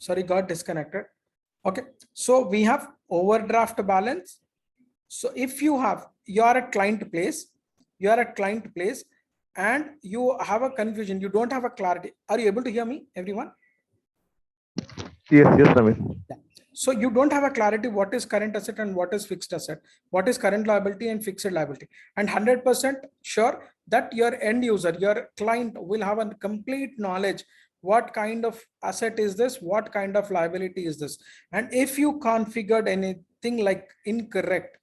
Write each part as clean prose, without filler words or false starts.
Sorry, got disconnected. Okay, so we have overdraft balance. So if you are at client place, and you have a confusion, you don't have a clarity. Are you able to hear me, everyone? Yes, Naveen. Yeah. So you don't have a clarity what is current asset and what is fixed asset, what is current liability and fixed liability, and 100% sure that your end user, your client will have a complete knowledge what kind of asset is this, what kind of liability is this. And if you configured anything like correct,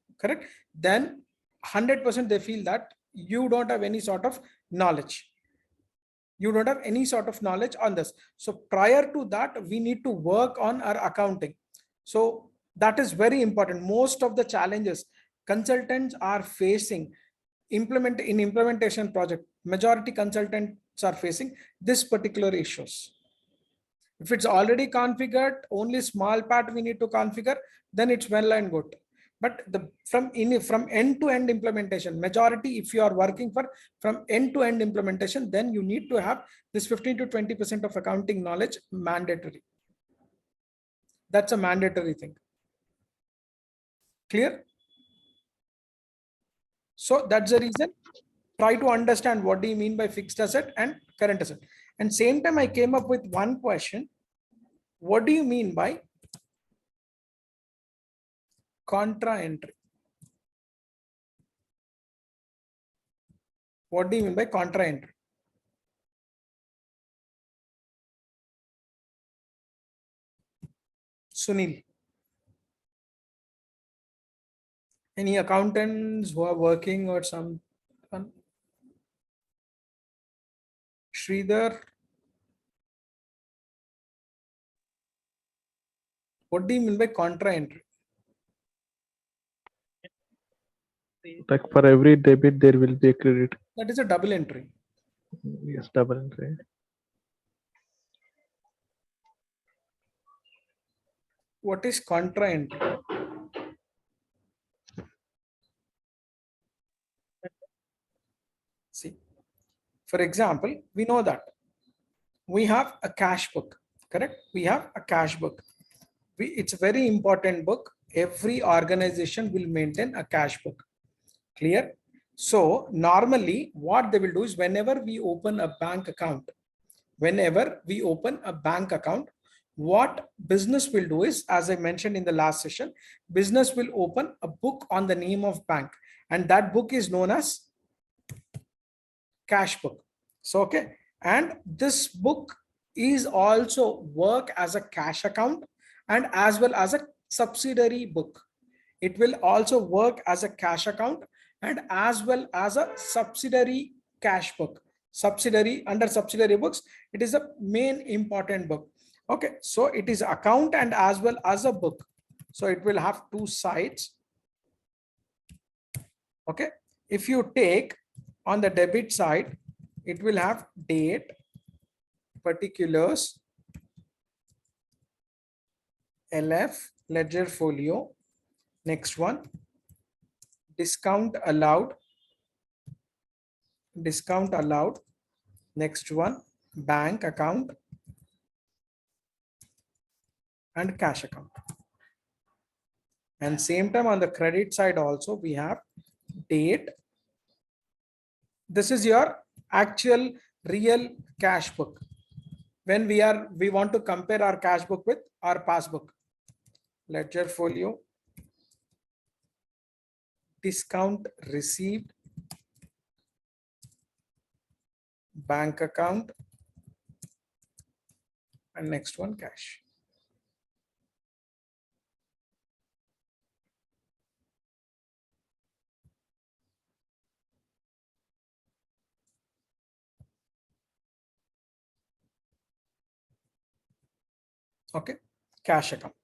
then 100% they feel that you don't have any sort of knowledge. You don't have any sort of knowledge on this. So prior to that, we need to work on our accounting. So that is very important. Most of the challenges consultants are facing implementation project, majority consultants are facing this particular issues. If it's already configured, only small part we need to configure, then it's well and good. But from end to end implementation, majority, if you are working from end to end implementation, then you need to have this 15 to 20% of accounting knowledge mandatory. That's a mandatory thing. Clear? So that's the reason. Try to understand what do you mean by fixed asset and current asset. And same time I came up with one question. What do you mean by contra entry? What do you mean by contra entry? Sunil. Any accountants who are working or some? Sridhar. What do you mean by contra entry? Like for every debit, there will be a credit. That is a double entry. Yes, double entry. What is contra entry? See, for example, we know that we have a cash book, correct? We have a cash book. It's a very important book. Every organization will maintain a cash book. Clear? So normally what they will do is whenever we open a bank account, what business will do is, as I mentioned in the last session, business will open a book on the name of bank, and that book is known as cash book. So, okay. And this book is also work as a cash account and as well as a subsidiary book. It will also work as a cash account and as well as a subsidiary cash book. Subsidiary, under subsidiary books, it is a main important book. Okay, so it is account and as well as a book. So it will have two sides. Okay, if you take on the debit side, it will have date, particulars, LF, ledger folio. Next one, discount allowed. Next one, bank account and cash account. And same time on the credit side also we have date. This is your actual real cash book. When we want to compare our cash book with our passbook. Ledger folio, discount received, bank account, and next one cash. Okay, cash account.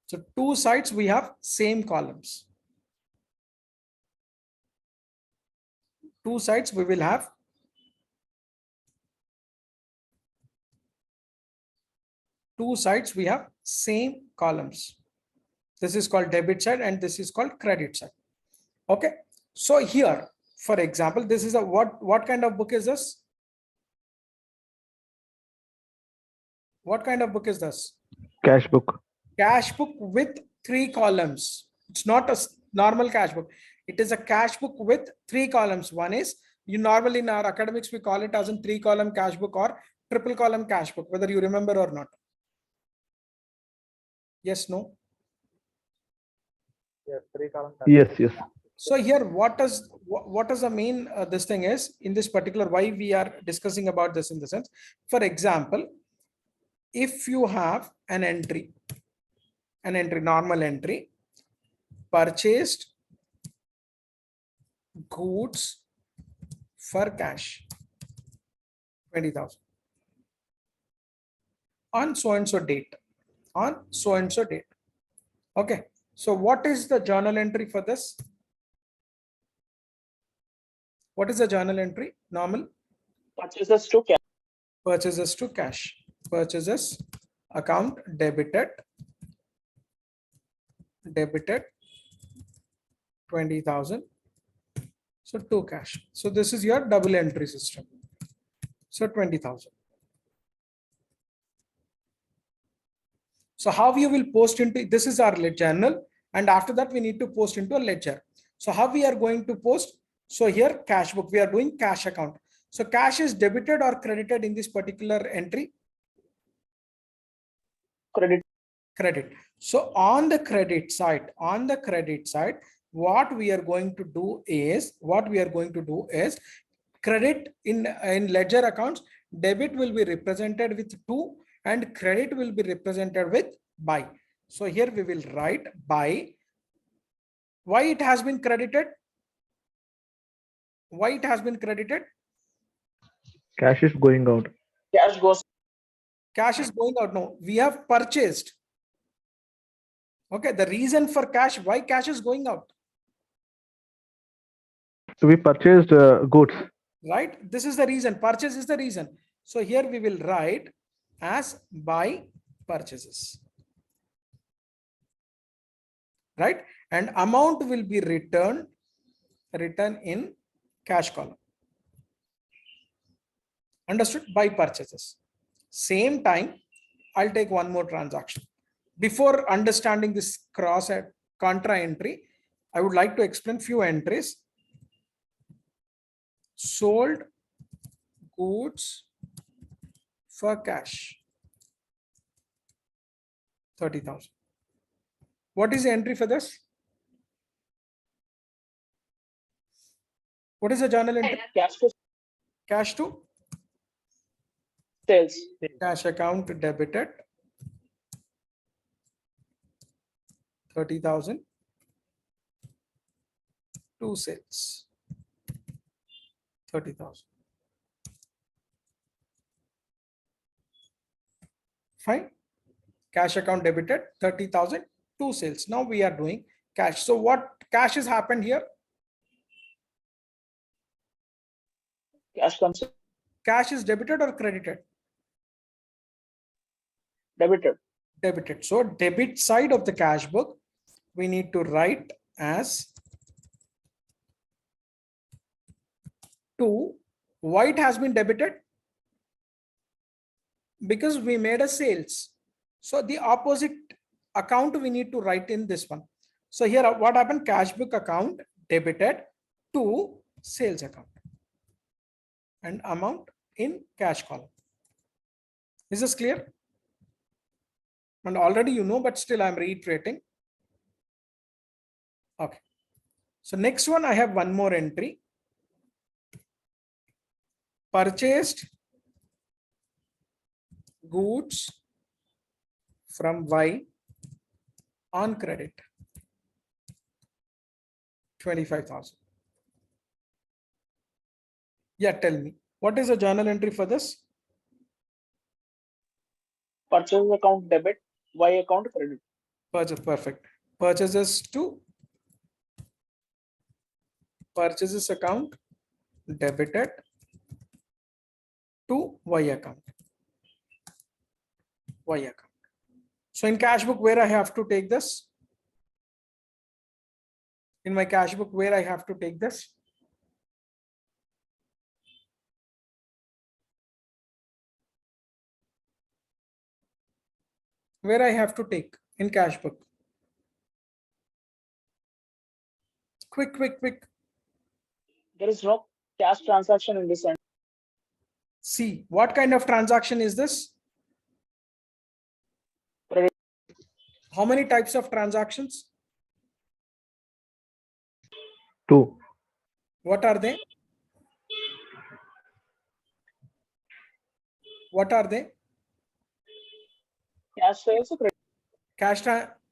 So two sides we have same columns. Two sides we will have same columns. This is called debit side and this is called credit side. Okay, so here, for example, this is a what kind of book is this? What kind of book is this? Cash book. Cash book with 3 columns. It's not a normal cash book. It is a cash book with 3 columns. One is, you normally in our academics, we call it as a 3-column cash book or triple column cash book, whether you remember or not. Yes, no? Yes, yes. So here, what is the main this thing is in this particular, why we are discussing about this in the sense, for example, if you have an entry, normal entry, purchased goods for cash, 20,000 on so and so date, Okay. So what is the journal entry for this? What is the journal entry? Normal Purchases to cash. Purchases to cash. Purchases account debited 20,000. So to cash. So this is your double entry system. So 20,000. So how you will post into, this is our journal, and after that we need to post into a ledger. So how we are going to post? So here cash book, we are doing cash account. So cash is debited or credited in this particular entry? Credit. So on the credit side, what we are going to do is credit in ledger accounts, debit will be represented with 2 and credit will be represented with by. So here we will write by. Why it has been credited? Cash is going out. Cash is going out. No, we have purchased. Okay, the reason for cash, why cash is going out? So we purchased goods. Right, this is the reason. Purchase is the reason. So here we will write as by purchases. Right, and amount will be written in cash column. Understood? By purchases. Same time, I'll take one more transaction. Before understanding this cross at contra entry, I would like to explain few entries. Sold goods for cash, 30,000. What is the entry for this? What is the journal entry? Cash to sales. Cash account debited 30,000 to sales, 30,000. Fine. Cash account debited 30,000 to sales. Now we are doing cash. So what cash has happened here? Cash is debited or credited? Debited. So debit side of the cash book, we need to write as to. Why it has been debited? Because we made a sales. So the opposite account we need to write in this one. So here what happened? Cash book account debited to sales account and amount in cash column. Is this clear? And already you know, but still I'm reiterating. Okay. So next one, I have one more entry. Purchased goods from Y on credit, 25,000. Yeah, tell me, what is the journal entry for this? Purchase account debit, Y account credit. Purchase, perfect. Purchases to purchases account debited to Y account. So in cash book, where I have to take this? In my cash book, where I have to take this? where I have to take in cash book. Quick. There is no cash transaction in this end. See, what kind of transaction is this? Credit. How many types of transactions? 2. What are they? What are they? Cash sales or credit.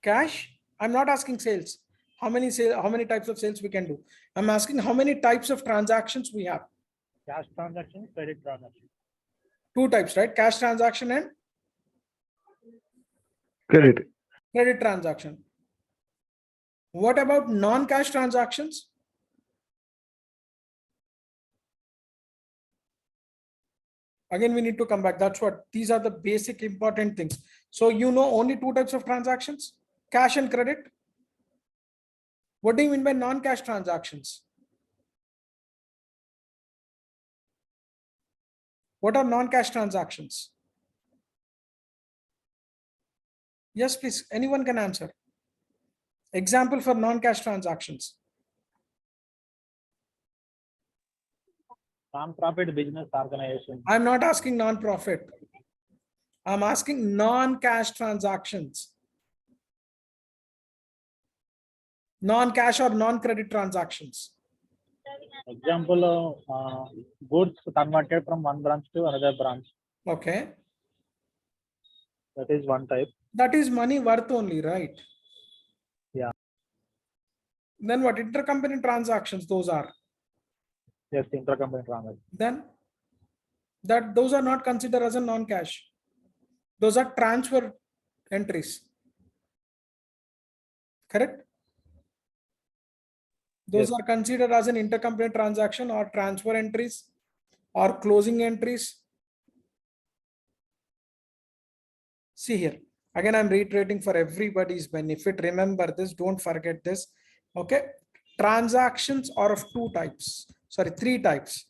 Cash. I'm not asking sales. How many types of sales we can do? I'm asking how many types of transactions we have. Cash transaction, credit transaction. 2 types, right? Cash transaction and Credit. credit transaction. What about non-cash transactions? Again, we need to come back. That's what these are the basic important things. So you know only 2 types of transactions, cash and credit. What do you mean by non-cash transactions? What are non-cash transactions? Yes, please. Anyone can answer. Example for non-cash transactions. Non-profit business organization. I'm not asking non-profit. I'm asking non-cash transactions. Non-cash or non-credit transactions. Example, goods converted from one branch to another branch. Okay. That is one type. That is money worth only, right? Yeah. Then what? Intercompany transactions, those are. Yes, intercompany transaction. Then those are not considered as a non-cash. Those are transfer entries. Correct? Those Yes. are considered as an intercompany transaction or transfer entries or closing entries. See here. Again, I'm reiterating for everybody's benefit. Remember this, don't forget this. Okay. Transactions are of 2 types. Sorry, 3 types.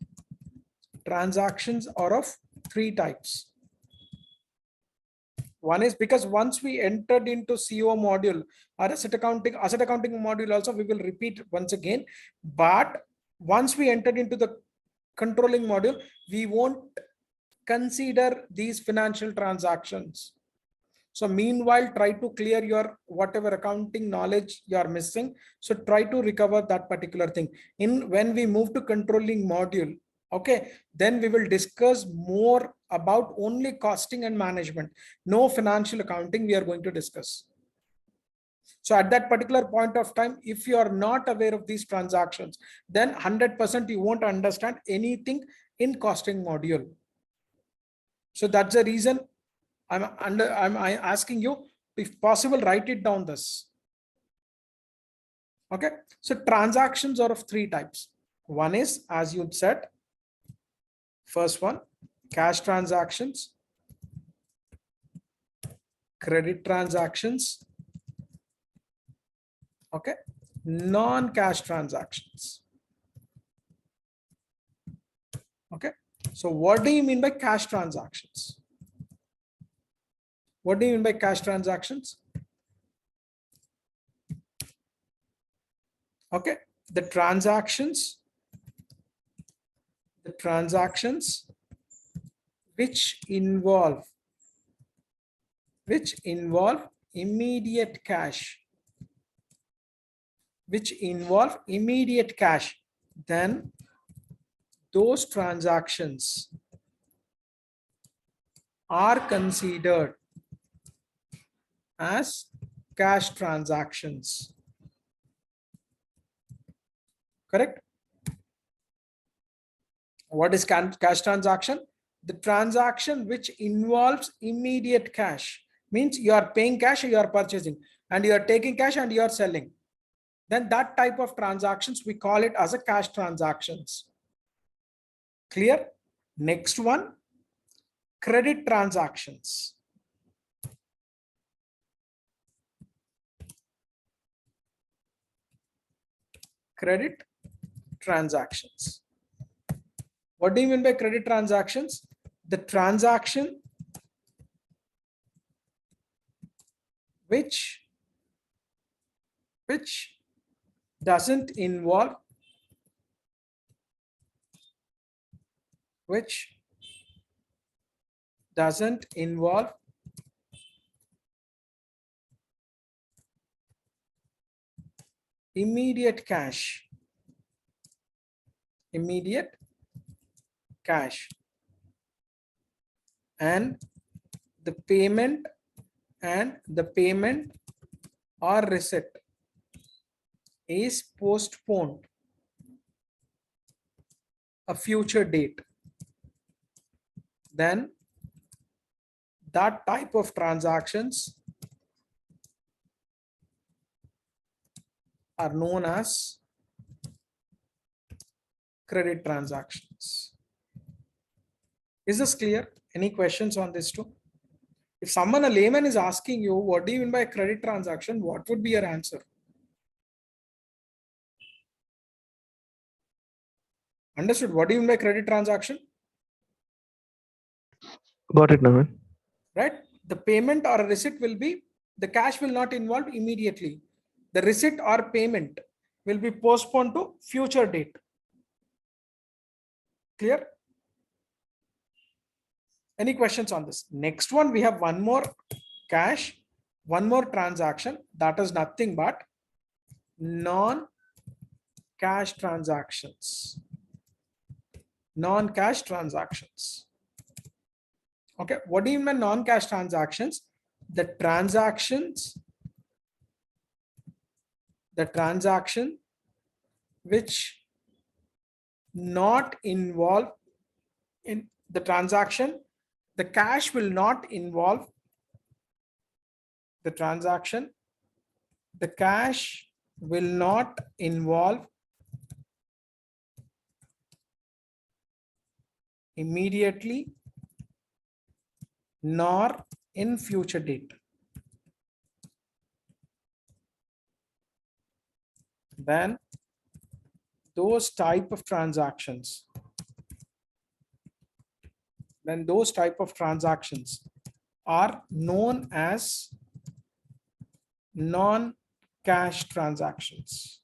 Transactions are of 3 types. One is because once we entered into CO module or asset accounting module also, we will repeat once again. But once we entered into the controlling module, we won't consider these financial transactions. So meanwhile, try to clear your whatever accounting knowledge you are missing. So try to recover that particular thing. When we move to controlling module, okay, then we will discuss more about only costing and management. No financial accounting we are going to discuss. So at that particular point of time, if you are not aware of these transactions, then 100% you won't understand anything in costing module. So that's the reason I'm asking you, if possible, write it down this. Okay. So transactions are of 3 types. One is, as you said, first one, cash transactions, credit transactions, okay, non-cash transactions. Okay. So what do you mean by cash transactions? What do you mean by cash transactions? Okay, the transactions which involve immediate cash, then those transactions are considered as cash transactions. Correct? What is cash transaction? The transaction which involves immediate cash, means you are paying cash or you are purchasing, and you are taking cash and you are selling. Then that type of transactions, we call it as a cash transactions. Clear? Next one, credit transactions. Credit transactions. What do you mean by credit transactions? The transaction which doesn't involve immediate cash, and the payment or receipt is postponed a future date, then that type of transactions are known as credit transactions. Is this clear? Any questions on this too? If someone, a layman, is asking you, what do you mean by credit transaction? What would be your answer? Understood? What do you mean by credit transaction? Got it, Navin. Right? The payment or a receipt will be, the cash will not involve immediately. The receipt or payment will be postponed to future date. Clear? Any questions on this? Next one, we have one more cash, one more transaction, that is nothing but non-cash transactions. Non-cash transactions. Okay, what do you mean by non-cash transactions? The transaction which not involve in the transaction, the cash will not involve the transaction, the cash will not involve immediately nor in future date. Then those type of transactions are known as non-cash transactions.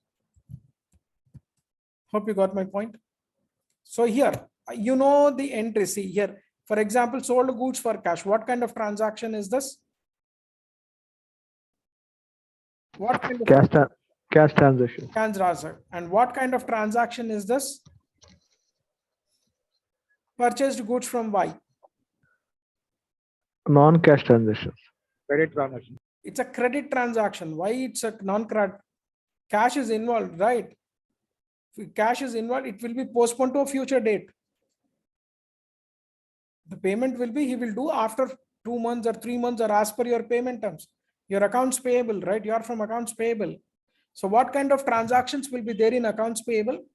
Hope you got my point. So here, you know the entry. See here, for example, sold goods for cash. What kind of transaction is this? What kind of Cash transaction. transaction? And what kind of transaction is this? Purchased goods from Y. Non-cash transactions. Credit transaction. It's a credit transaction. Why it's a non-credit? Cash is involved, right? If cash is involved, it will be postponed to a future date. The payment will be, he will do after 2 months or 3 months or as per your payment terms. Your accounts payable, right? You are from accounts payable. So what kind of transactions will be there in accounts payable?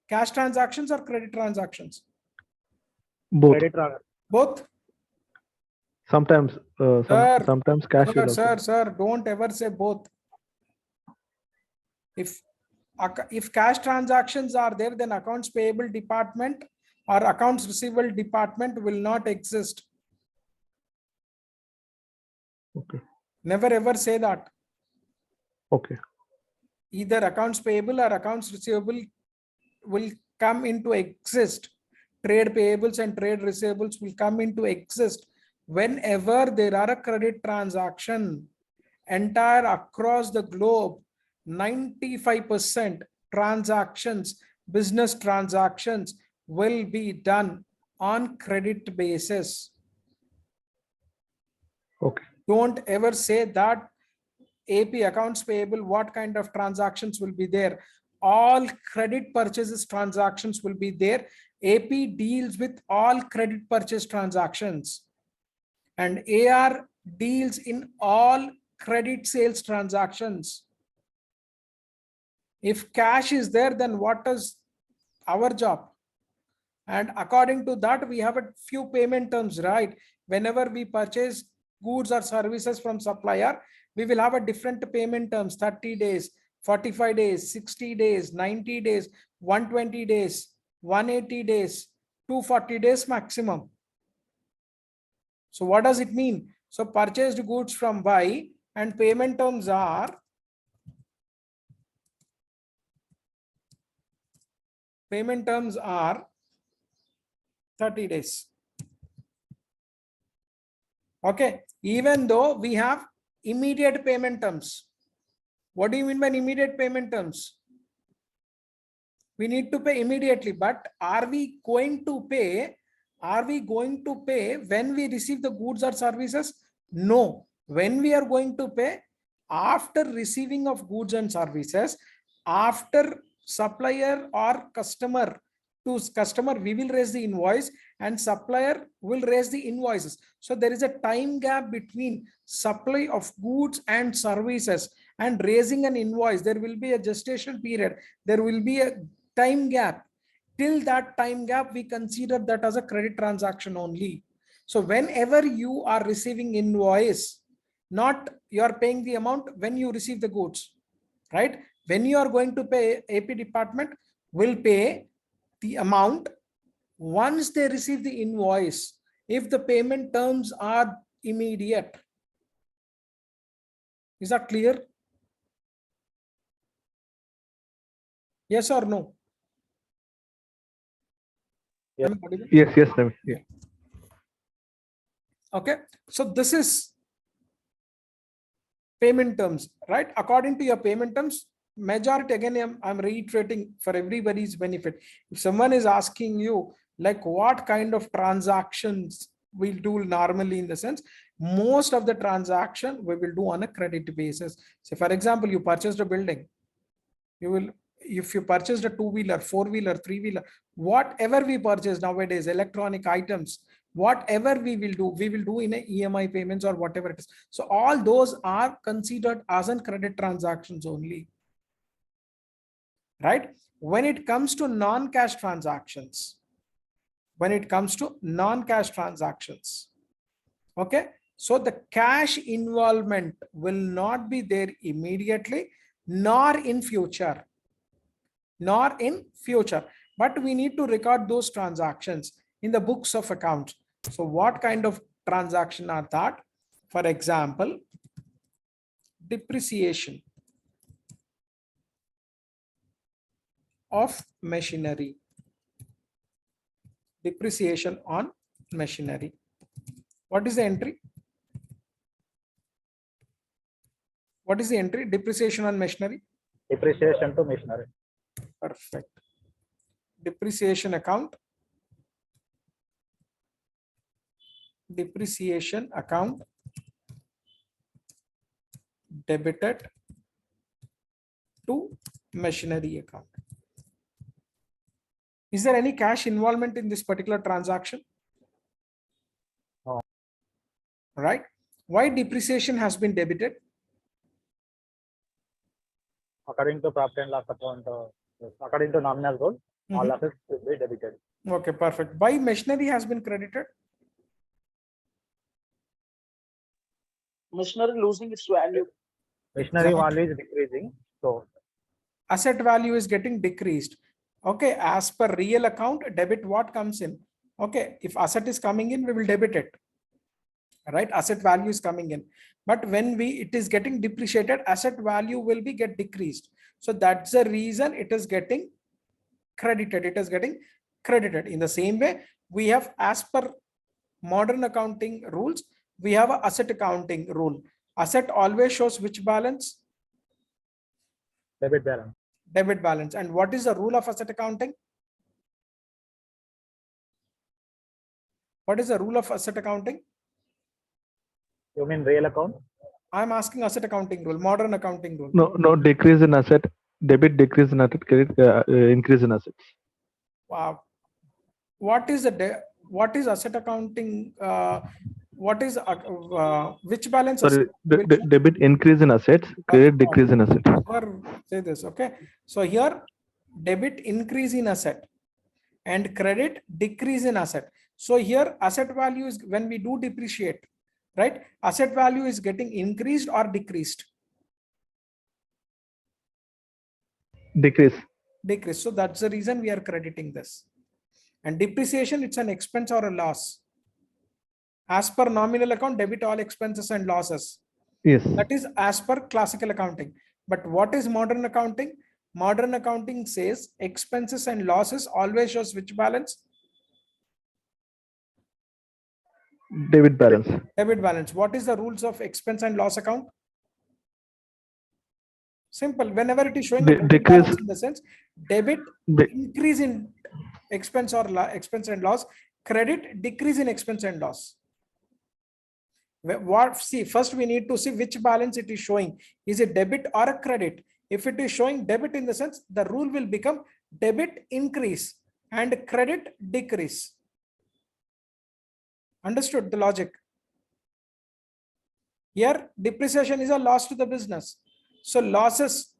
Cash transactions or credit transactions? Both. Credit transaction. Both. Sometimes Sir, sometimes cash is also. Sir, don't ever say both. If cash transactions are there, then accounts payable department or accounts receivable department will not exist. Okay. Never ever say that. Okay. Either accounts payable or accounts receivable will come into exist. Trade payables and trade receivables will come into exist whenever there are a credit transaction. Entire across the globe, 95% transactions, business transactions will be done on credit basis. Okay. Don't ever say that AP accounts payable, what kind of transactions will be there? All credit purchases transactions will be there. AP deals with all credit purchase transactions, and AR deals in all credit sales transactions. If cash is there, then what is our job? And according to that, we have a few payment terms, right? Whenever we purchase goods or services from supplier, we will have a different payment terms: 30 days, 45 days, 60 days, 90 days, 120 days, 180 days, 240 days maximum. So what does it mean? So purchased goods from Y and payment terms are 30 days. Okay, even though we have immediate payment terms. What do you mean by immediate payment terms? We need to pay immediately, but are we going to pay? Are we going to pay when we receive the goods or services? No. When we are going to pay? After receiving of goods and services, after supplier or customer to customer, we will raise the invoice and supplier will raise the invoices. So there is a time gap between supply of goods and services and raising an invoice. There will be a gestation period. There will be a time gap. Till that time gap, we consider that as a credit transaction only. So whenever you are receiving invoice, not you are paying the amount when you receive the goods, right? When you are going to pay, AP department will pay the amount once they receive the invoice, if the payment terms are immediate. Is that clear? Yes or no? Yes. Yes, yes, Ravi. Yeah. Okay, so this is payment terms, right? According to your payment terms, majority, again, I'm reiterating for everybody's benefit. If someone is asking you, like, what kind of transactions we'll do normally, in the sense, most of the transaction we will do on a credit basis. So for example, you purchased a building, you will, if you purchased a two-wheeler, four-wheeler, three-wheeler, whatever we purchase nowadays, electronic items, whatever we will do in a EMI payments or whatever it is. So all those are considered as an credit transactions only, right? When it comes to non-cash transactions, okay, so the cash involvement will not be there immediately, nor in future, but we need to record those transactions in the books of accounts. So what kind of transaction are that? For example, depreciation of machinery. Depreciation on machinery. What is the entry? What is the entry? Depreciation on machinery. Depreciation to machinery. Perfect. Depreciation account. Depreciation account debited to machinery account. Is there any cash involvement in this particular transaction? No. Right? Why depreciation has been debited? According to profit and loss account, according to nominal rule, all assets will be debited. Okay, perfect. Why machinery has been credited? Machinery losing its value. Machinery value is decreasing, so Asset value is getting decreased. Okay, as per real account, debit what comes in? Okay, if asset is coming in, we will debit it. Right, asset value is coming in, but when it is getting depreciated, asset value will be get decreased. So that's the reason it is getting credited. In the same way, we have, as per modern accounting rules, we have a asset accounting rule. Asset always shows which balance? debit balance. Debit balance. And what is the rule of asset accounting? What is the rule of asset accounting? You mean real account? I'm asking asset accounting rule, modern accounting rule. No, decrease in asset, debit decrease in asset, credit increase in assets. Wow. What is asset accounting? What is which balance? Sorry, debit increase in assets, credit decrease in assets. Say this, okay? So here, debit increase in asset and credit decrease in asset. So here, asset value is, when we do depreciate, right? Asset value is getting increased or decreased? Decrease. Decrease. So that's the reason we are crediting this. And depreciation, it's an expense or a loss? As per nominal account, debit all expenses and losses. Yes. That is as per classical accounting. But what is modern accounting? Modern accounting says expenses and losses always shows which balance? Debit balance. Debit balance. What is the rules of expense and loss account? Simple. Whenever it is showing a debit Decrease. balance, in the sense debit increase in expense or expense and loss, credit decrease in expense and loss. What, see, first we need to see which balance it is showing. Is it debit or a credit? If it is showing debit, in the sense the rule will become debit increase and credit decrease. Understood the logic? Here depreciation is a loss to the business. So losses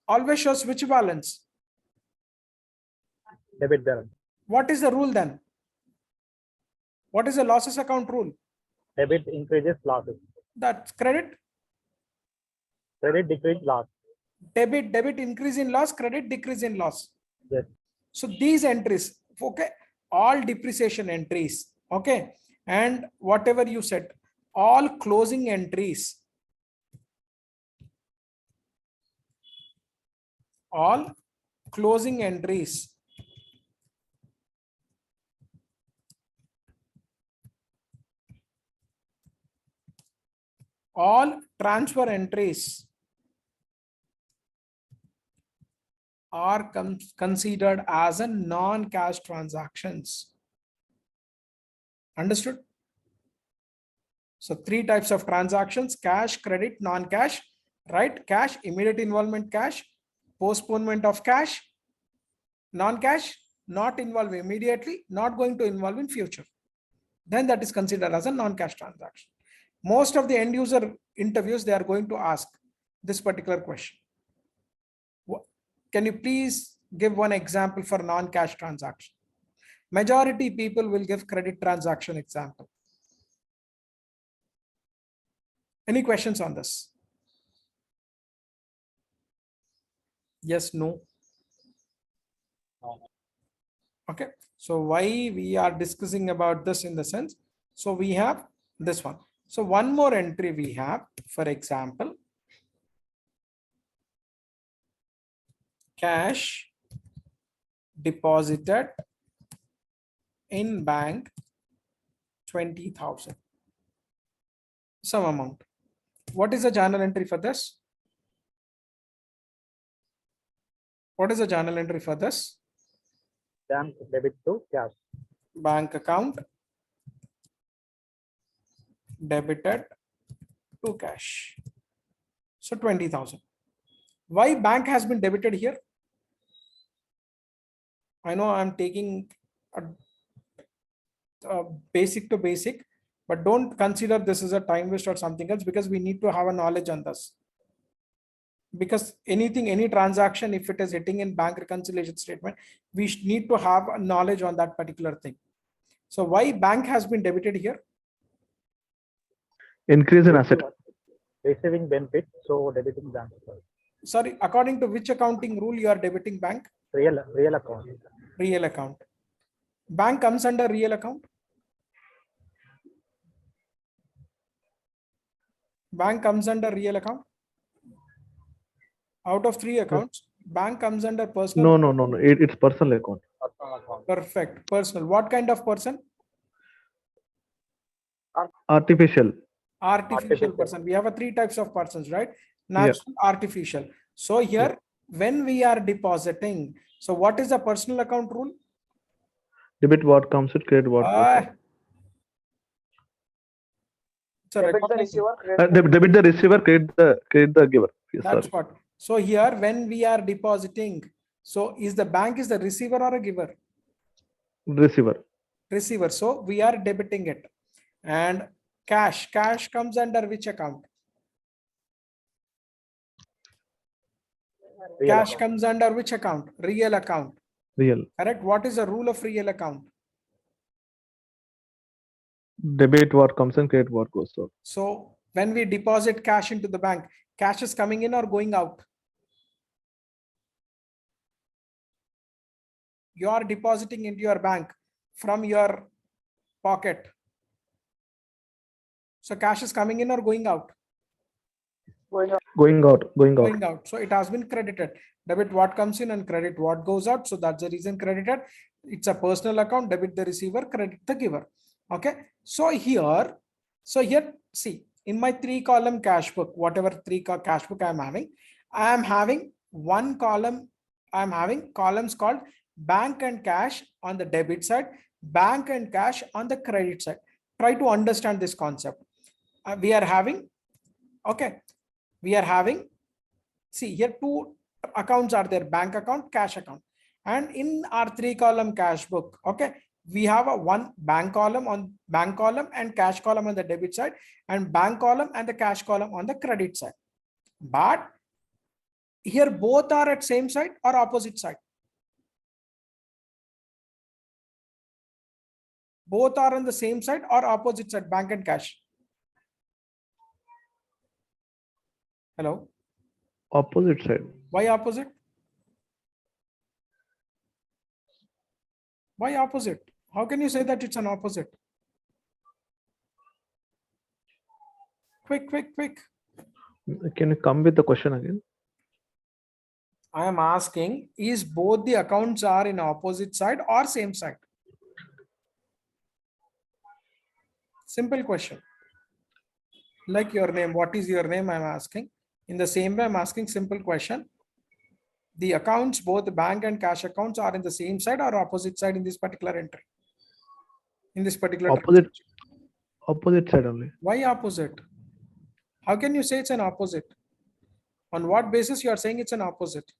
always shows which balance? Debit balance. What is the rule then? What is the losses account rule? Debit increases losses. That's credit. Credit decrease loss. Debit increase in loss, credit decrease in loss. Yes. So these entries, okay, all depreciation entries, okay, and whatever you said, all closing entries, all closing entries, all transfer entries are considered as a non-cash transactions. Understood? So three types of transactions: cash, credit, non-cash, right? Cash, immediate involvement cash, postponement of cash, non-cash, not involve immediately, not going to involve in future. Then that is considered as a non-cash transaction. Most of the end user interviews, they are going to ask this particular question. Can you please give one example for non-cash transaction? Majority people will give credit transaction example. Any questions on this? Yes, no? Okay, so why we are discussing about this in the sense, so we have this one. So one more entry we have, for example, cash deposited in bank 20,000, some amount. What is the journal entry for this? What is the journal entry for this? Bank debit to cash. Bank account debited to cash. So 20,000. Why bank has been debited here? I know I'm taking a basic to basic, but don't consider this as a time waste or something else, because we need to have a knowledge on this. Because anything, any transaction, if it is hitting in bank reconciliation statement, we need to have a knowledge on that particular thing. So why bank has been debited here? Increase in asset. Receiving benefit, so debiting bank. Sorry, according to which accounting rule you are debiting bank? Real account. Real account. Bank comes under real account. Bank comes under real account. Out of three accounts, bank comes under personal. No. It's personal account. Personal account. Perfect. Personal. What kind of person? Artificial. Artificial person. We have a three types of persons, right? Natural, artificial. So here, when we are depositing, so what is the personal account rule? Debit what comes with, credit what goes out. Debit the receiver, Debit the receiver, credit the giver. Yes, that's sorry. what. So here, when we are depositing, so is the bank is the receiver or a giver? Receiver. Receiver. So we are debiting it. And cash comes under which account? Real Cash account. comes under which account? Real account. Real. Correct. What is the rule of real account? Debit what comes in, credit what goes out. So when we deposit cash into the bank, cash is coming in or going out? You are depositing into your bank from your pocket. So cash is coming in or going out? Going up. Going out. Going out. So it has been credited. Debit what comes in and credit what goes out. So that's the reason credited. It's a personal account. Debit the receiver, credit the giver. Okay. So here, see, in my 3-column cash book, whatever cash book I am having one column. I'm having columns called bank and cash on the debit side, bank and cash on the credit side. Try to understand this concept. We are having, see here, 2 accounts are there: bank account, cash account. And in our 3-column cash book, we have a one bank column and cash column on the debit side, and bank column and the cash column on the credit side. But here both are at same side or opposite side? Both are on the same side or opposite side, bank and cash? Hello? Opposite side. Why opposite? Why opposite? How can you say that it's an opposite? Quick. Can you come with the question again? I am asking, is both the accounts are in opposite side or same side? Simple question. Like your name, what is your name? I'm asking. In the same way, I'm asking simple question. The accounts, both the bank and cash accounts, are in the same side or opposite side in this particular entry? In this particular Opposite side only. Why opposite? How can you say it's an opposite? On what basis you are saying it's an opposite?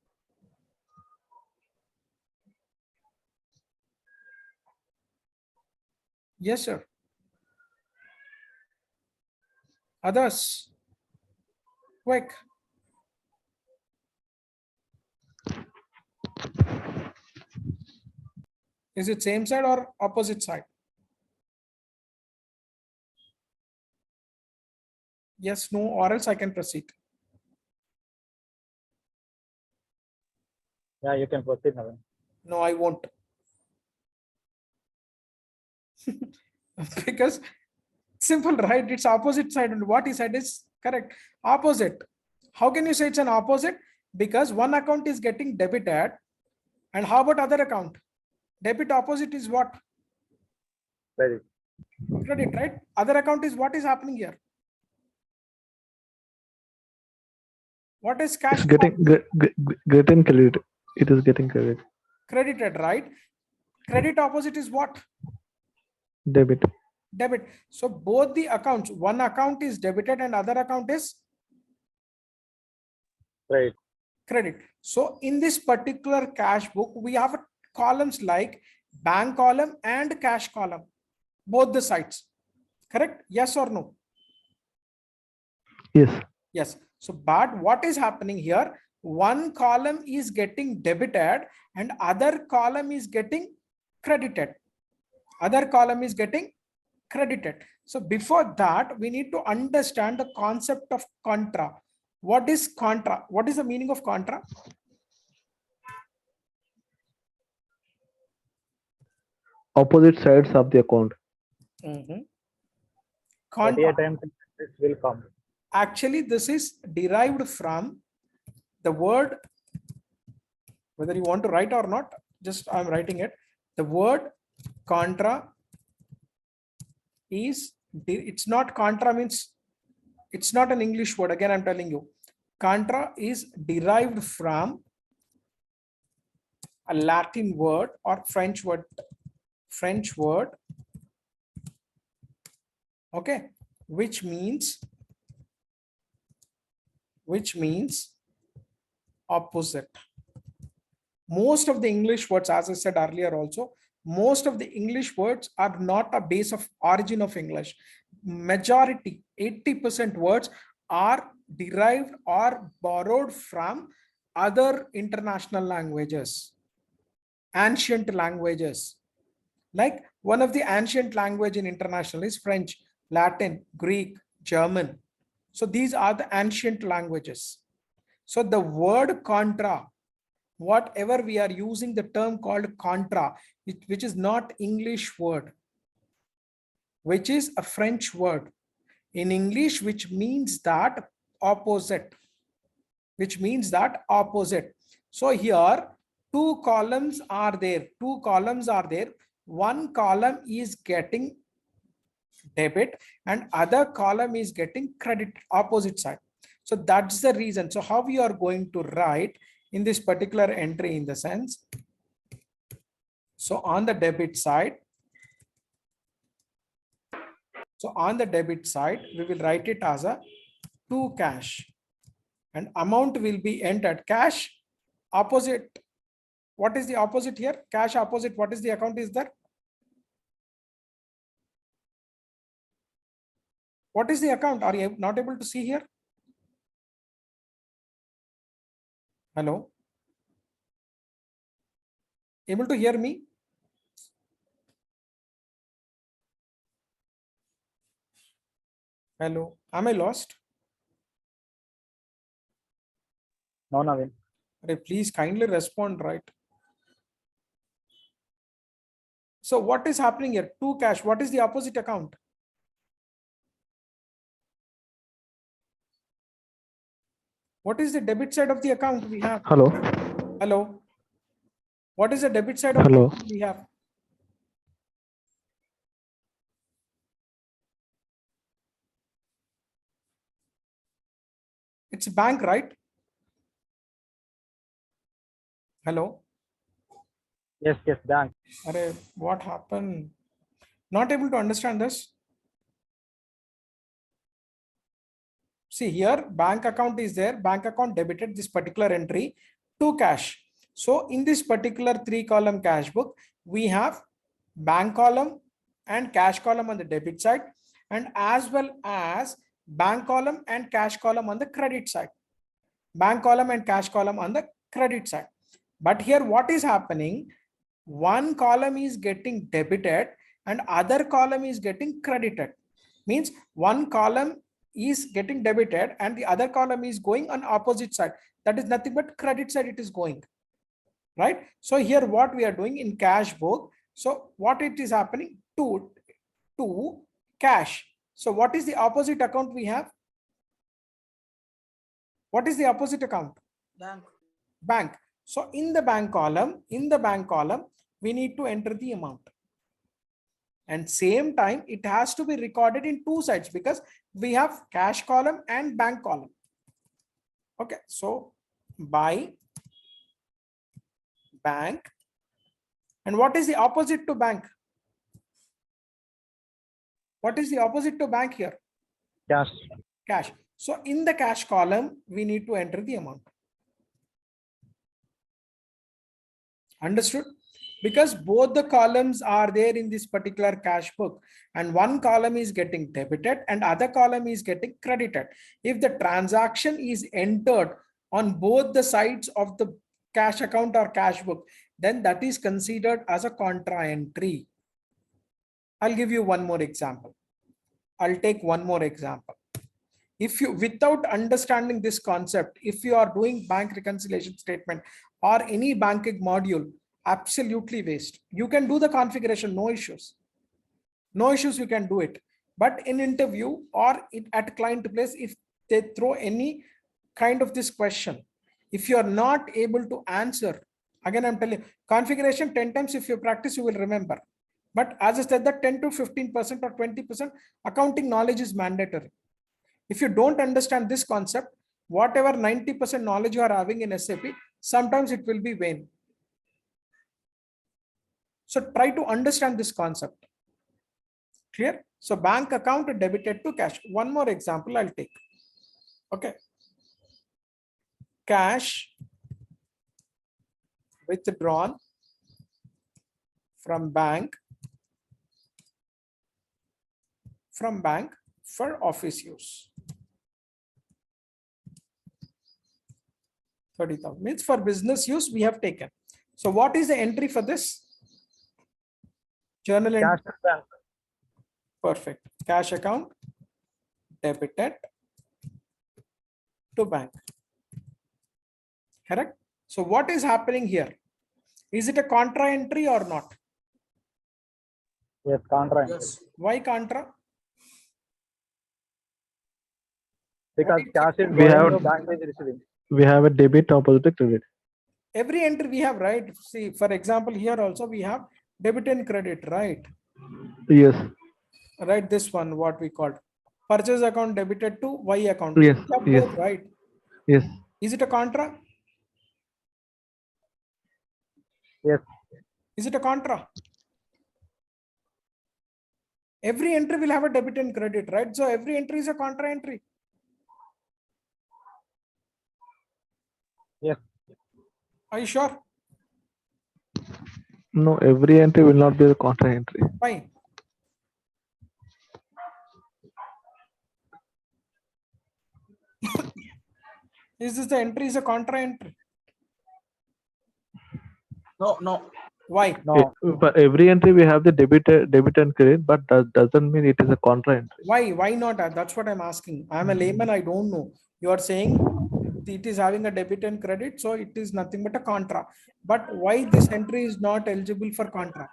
Yes, sir. Others? Quick. Is it same side or opposite side? Yes, no, or else I can proceed. Yeah, you can proceed, Naveen. No, I won't. Because simple, right? It's opposite side, and what he said is correct. Opposite. How can you say it's an opposite? Because one account is getting debited, and how about other account? Debit opposite is what? Credit. Credit, right? Other account is what is happening here? What is cash? It's getting credit. It is getting credit. Credited, right? Credit opposite is what? Debit. Debit. So both the accounts, one account is debited and other account is Right. credit. So in this particular cash book, we have columns like bank column and cash column, both the sides. Correct? Yes or no? Yes. Yes. So, but what is happening here? One column is getting debited and other column is getting credited. Other column is getting credited. So before that, we need to understand the concept of contra. What is contra? What is the meaning of contra? Opposite sides of the account. Contra. Times this will come. Actually, this is derived from the word, whether you want to write or not, just I'm writing it. The word contra is, it's not contra means, it's not an English word. Again, I'm telling you, contra is derived from a Latin word or French word, okay, which means opposite. Most of the English words, as I said earlier also, most of the English words are not a base of origin of English. Majority, 80% words are derived or borrowed from other international languages, ancient languages. Like one of the ancient language in international is French, Latin, Greek, German. So these are the ancient languages. So the word contra, whatever we are using the term called contra, which is not English word, which is a French word. in English, which means that opposite, which means that opposite. So here two columns are there, two columns are there. One column is getting debit and other column is getting credit, opposite side. So that's the reason. So how we are going to write in this particular entry in the sense, so on the debit side, so on the debit side, we will write it as a to cash and amount will be entered. Cash opposite. What is the opposite here? Cash opposite. What is the account is there? What is the account? Are you not able to see here? Hello? Able to hear me? Hello? Am I lost? No, Naveen. Please kindly respond, right? So what is happening here? To cash. What is the opposite account? What is the debit side of the account we have? Hello. Hello? What is the debit side of the Hello. account we have? It's bank, right? Hello? Yes, bank. Arey, what happened? Not able to understand this? See here, bank account is there. Bank account debited this particular entry to cash. So in this particular 3-column cash book, we have bank column and cash column on the debit side, and as well as bank column and cash column on the credit side. Bank column and cash column on the credit side. But here what is happening? One column is getting debited and other column is getting credited. Means one column is getting debited and the other column is going on opposite side. That is nothing but credit side it is going. Right? So here what we are doing in cash book. So what it is happening? To cash. So what is the opposite account we have? What is the opposite account? Bank. Bank. So in the bank column, we need to enter the amount. And same time, it has to be recorded in two sides because we have cash column and bank column. Okay, so by bank. And what is the opposite to bank? What is the opposite to bank here? Cash. Cash. So in the cash column, we need to enter the amount. Understood? Because both the columns are there in this particular cash book and one column is getting debited and other column is getting credited. If the transaction is entered on both the sides of the cash account or cash book, then that is considered as a contra entry. I'll give you one more example. I'll take one more example. If you, without understanding this concept, if you are doing bank reconciliation statement or any banking module, absolutely waste. You can do the configuration, no issues. No issues, you can do it. But in interview or at client place, if they throw any kind of this question, if you are not able to answer, again, I'm telling you, configuration 10 times, if you practice, you will remember. But as I said, that 10 to 15% or 20% accounting knowledge is mandatory. If you don't understand this concept, whatever 90% knowledge you are having in SAP, sometimes it will be vain. So try to understand this concept. Clear? So bank account debited to cash. One more example I'll take. Okay. Cash withdrawn from bank for office use. 30,000 means for business use we have taken. So what is the entry for this? Journal entry. Cash bank. Perfect. Cash account debited to bank. Correct? So what is happening here? Is it a contra entry or not? Yes, contra. Yes. Why contra? Because is cash is We going, have- to bank is receiving. We have a debit opposite to credit. every entry we have, right? See, for example, here also we have debit and credit, right? Yes. Right, this one, what we called purchase account debited to Y account. Yes, We have yes. both, right? Yes. Is it a contra? Yes. Is it a contra? Every entry will have a debit and credit, right? So every entry is a contra entry. Yes. Are you sure? No, every entry will not be a contra entry. Fine. Is this the entry is a contra entry? No. Why? No. But every entry we have the debit and credit, but that doesn't mean it is a contra entry. Why not? That's what I'm asking. I'm a layman, I don't know. You are saying it is having a debit and credit, so it is nothing but a contra. But why this entry is not eligible for contra?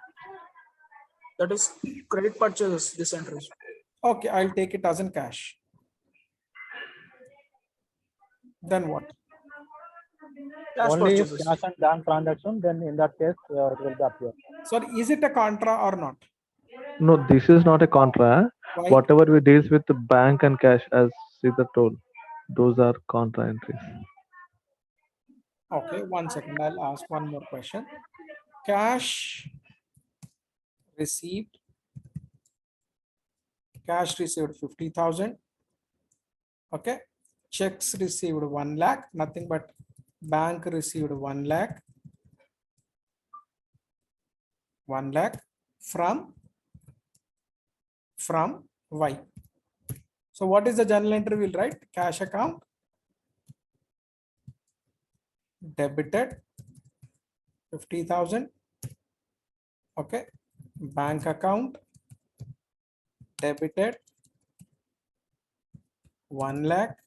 That is credit purchases, this entries. Okay, I'll take it as in cash. Then what? Cash Only if purchases. cash and bank transaction, then in that case, it will be appear. Sorry, is it a contra or not? No, this is not a contra. Why? Whatever we deals with the bank and cash, as Sita told, those are contra entries. Okay, 1 second. I'll ask one more question. Cash received 50,000. Okay. Checks received 1 lakh, nothing but bank received 1 lakh. 1 lakh from Y. So what is the journal entry we'll write? Cash account debited 50,000. Okay. Bank account debited 1 lakh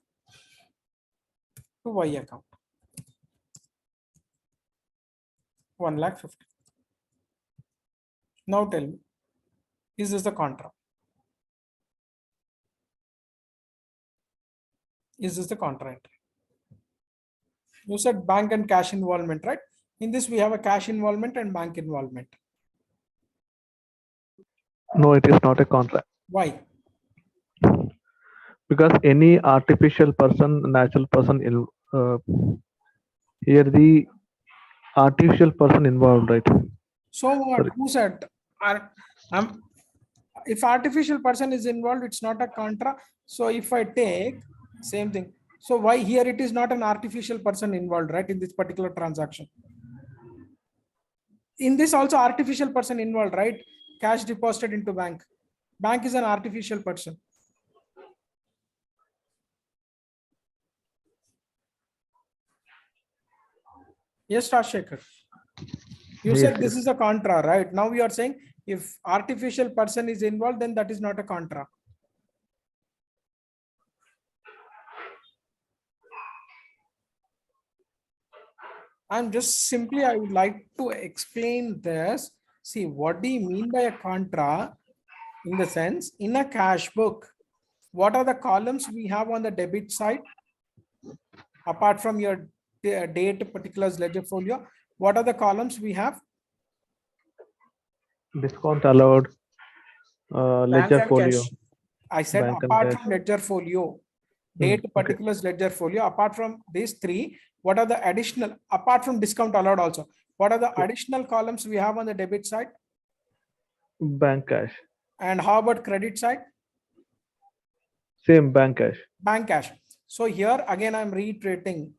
to Y account. 1 lakh 50. Now tell me, is this the contra? Is this the contra entry? You said bank and cash involvement, right? In this, we have a cash involvement and bank involvement. No, it is not a contra. Why? Because any artificial person, natural person, here the artificial person involved, right? So what? Sorry. Who said? If artificial person is involved, it's not a contra. So if I take same thing, so why here it is not an artificial person involved, right? In this particular transaction. In this also artificial person involved, right? Cash deposited into bank. Bank is an artificial person. Yes, Rajshekhar. You Yes, said this yes. is a contra, right? Now you are saying if artificial person is involved, then that is not a contra. I'm just simply, I would like to explain this. See, what do you mean by a contra? In the sense, in a cash book, what are the columns we have on the debit side? Apart from your date, particulars, ledger folio, what are the columns we have? Discount allowed, Bank ledger and folio, cash. I said bank and apart cash. from ledger folio, date, Okay. particulars, ledger folio, apart from these three, what are the additional, apart from discount allowed also, what are the additional columns we have on the debit side? Bank cash. And how about credit side? Same bank cash. Bank cash. So here again, I'm reiterating,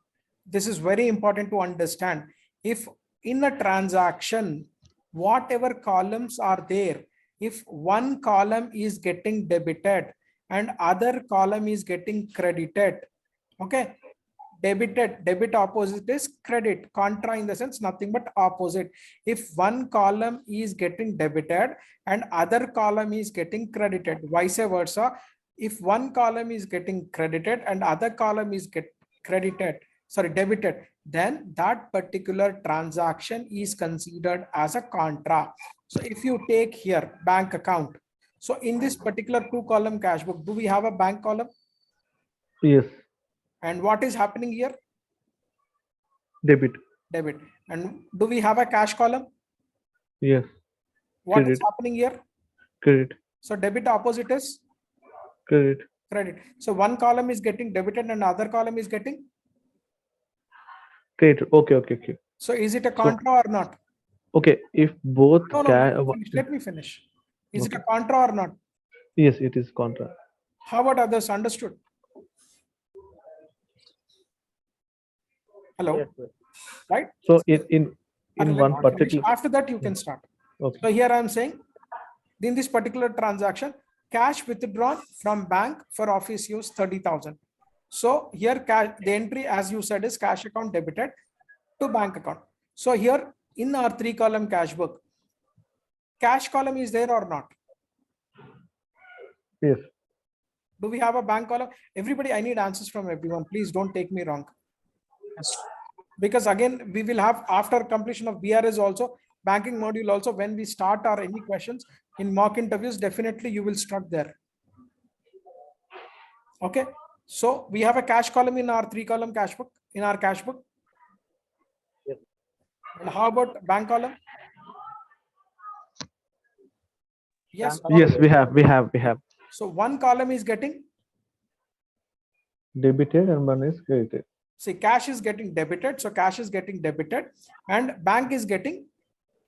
this is very important to understand. If in a transaction, whatever columns are there, if one column is getting debited and other column is getting credited, okay, debited, debit opposite is credit, contra in the sense nothing but opposite. If one column is getting debited and other column is getting credited, vice versa, if one column is getting credited and other column is debited, then that particular transaction is considered as a contra. So if you take here bank account, so in this particular 2-column cash book, do we have a bank column? Yes. And what is happening here? Debit. Debit. And do we have a cash column? Yes. What is Credit. happening here? Credit. So debit opposite is Credit. credit. So one column is getting debited and other column is getting. Credit. Okay. So is it a So contra or not? okay, if both No, let me finish. Is it a Okay. contra or not? Yes, it is contra. How about others? Understood? Hello, Yes, sir. right? So in Let one me finish. particular. After that, you can start. Okay. So here I am saying, in this particular transaction, cash withdrawn from bank for office use 30,000. So here cash, the entry, as you said, is cash account debited to bank account. So here in our 3-column cash book, cash column is there or not? Yes. Do we have a bank column? Everybody, I need answers from everyone. Please don't take me wrong. Because again, we will have, after completion of BRS also, banking module also, when we start our any questions in mock interviews, definitely you will start there. Okay. So we have a cash column in our 3-column cash book, in our cash book. Yes. And how about bank column? Yes. Bank column Yes, is we have. So one column is getting, Debited and one is credited. see, cash is getting debited. So cash is getting debited and bank is getting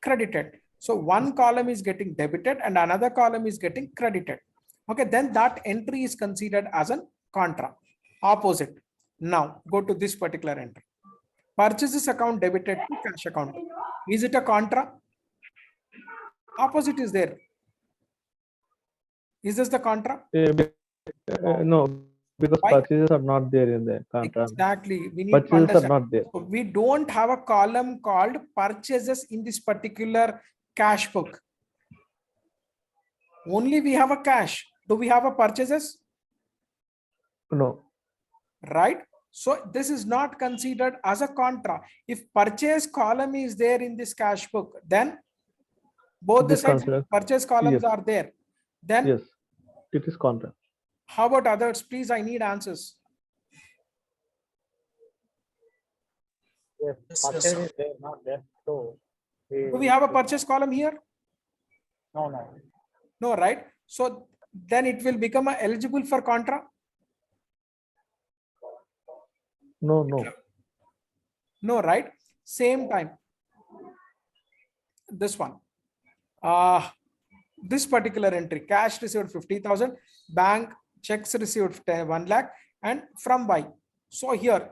credited. So one column is getting debited and another column is getting credited. Okay, then that entry is considered as an contra, opposite. Now go to this particular entry. Purchases account debited to cash account. Is it a contra? Opposite is there. Is this the contra? No, because Why? purchases are not there in the contra. Exactly. We need to Purchases are understand. not there. So we don't have a column called purchases in this particular cash book. Only we have a cash. Do we have a purchases? No. Right? So this is not considered as a contra. If purchase column is there in this cash book, then both the This sides considered. purchase columns Yes. are there. Then Yes, it is contra. how about others? Please, I need answers. yes, purchase is there, not there. So Do we have a purchase column here? no. No, right? So then it will become eligible for contra? No. No, right? Same time. This one. This particular entry, cash received 50,000, bank checks received 1 lakh, and from buy. So here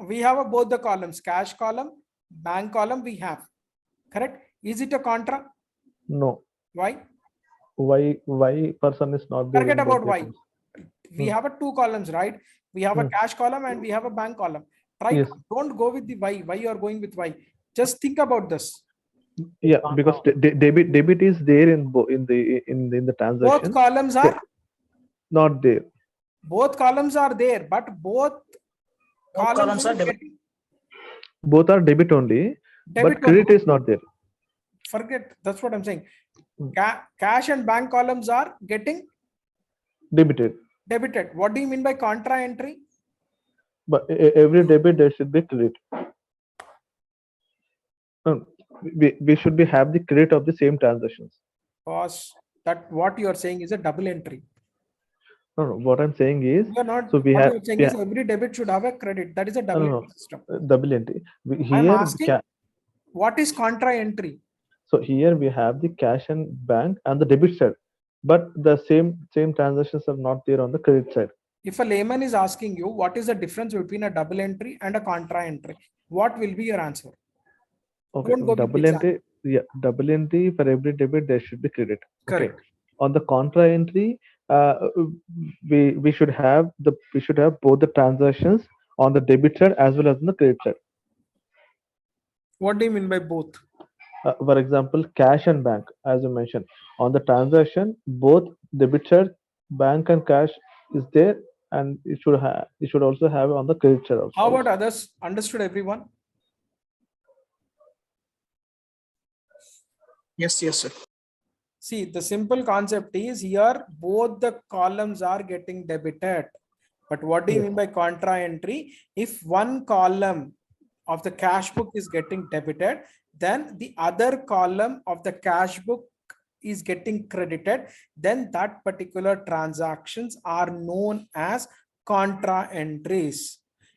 we have both the columns, cash column, bank column we have. Correct? Is it a contra? No. Why? Why person is not there? Forget in both about why. accounts. We have 2 columns, right? We have a cash column and we have a bank column. Right? Yes. Don't go with the why you are going with why. Just think about this. Yeah, because debit is there in the transaction. Both columns are not there. Both columns are there, but both columns are getting Both are debit only, debit but credit only. is not there. Forget, that's what I'm saying. Cash and bank columns are getting Debited. debited. What do you mean by contra entry? But every debit there should be credit. No, we should be have the credit of the same transactions. Because that what you are saying is a double entry. No, what I'm saying is, You are not, so we what have you are saying is every debit should have a credit. That is a double entry system. double entry. I'm Here, asking, what is contra entry? so here we have the cash and bank and the debit side, but the same transactions are not there on the credit side. If a layman is asking you what is the difference between a double entry and a contra entry, what will be your answer? Okay, Don't go with double example. entry. Yeah, double entry for every debit there should be credit. Correct. Okay. On the contra entry, we should have both the transactions on the debit side as well as on the credit side. What do you mean by both? For example, cash and bank, as you mentioned, on the transaction, both debit side, bank and cash is there, and it should also have on the credit side also. How about others? Understood, everyone? Yes, sir. See, the simple concept is here both the columns are getting debited. But what do you Yes. mean by contra entry? If one column of the cash book is getting debited, then the other column of the cash book is getting credited, then that particular transactions are known as contra entries.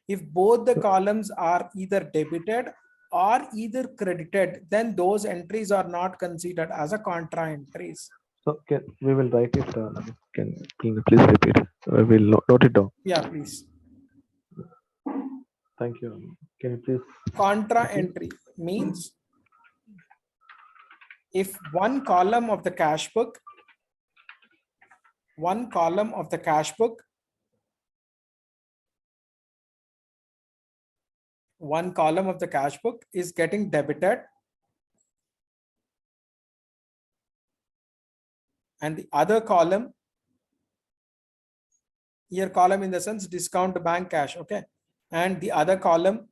If both the columns are either debited or either credited, then those entries are not considered as a contra entries. So we will write it. Can please repeat? We'll note it down. Yeah, please. Thank you. Can you please? Contra entry means if one column of the cash book, one column of the cash book, one column of the cash book is getting debited and the other column, here column in the sense discount bank cash, okay, and the other column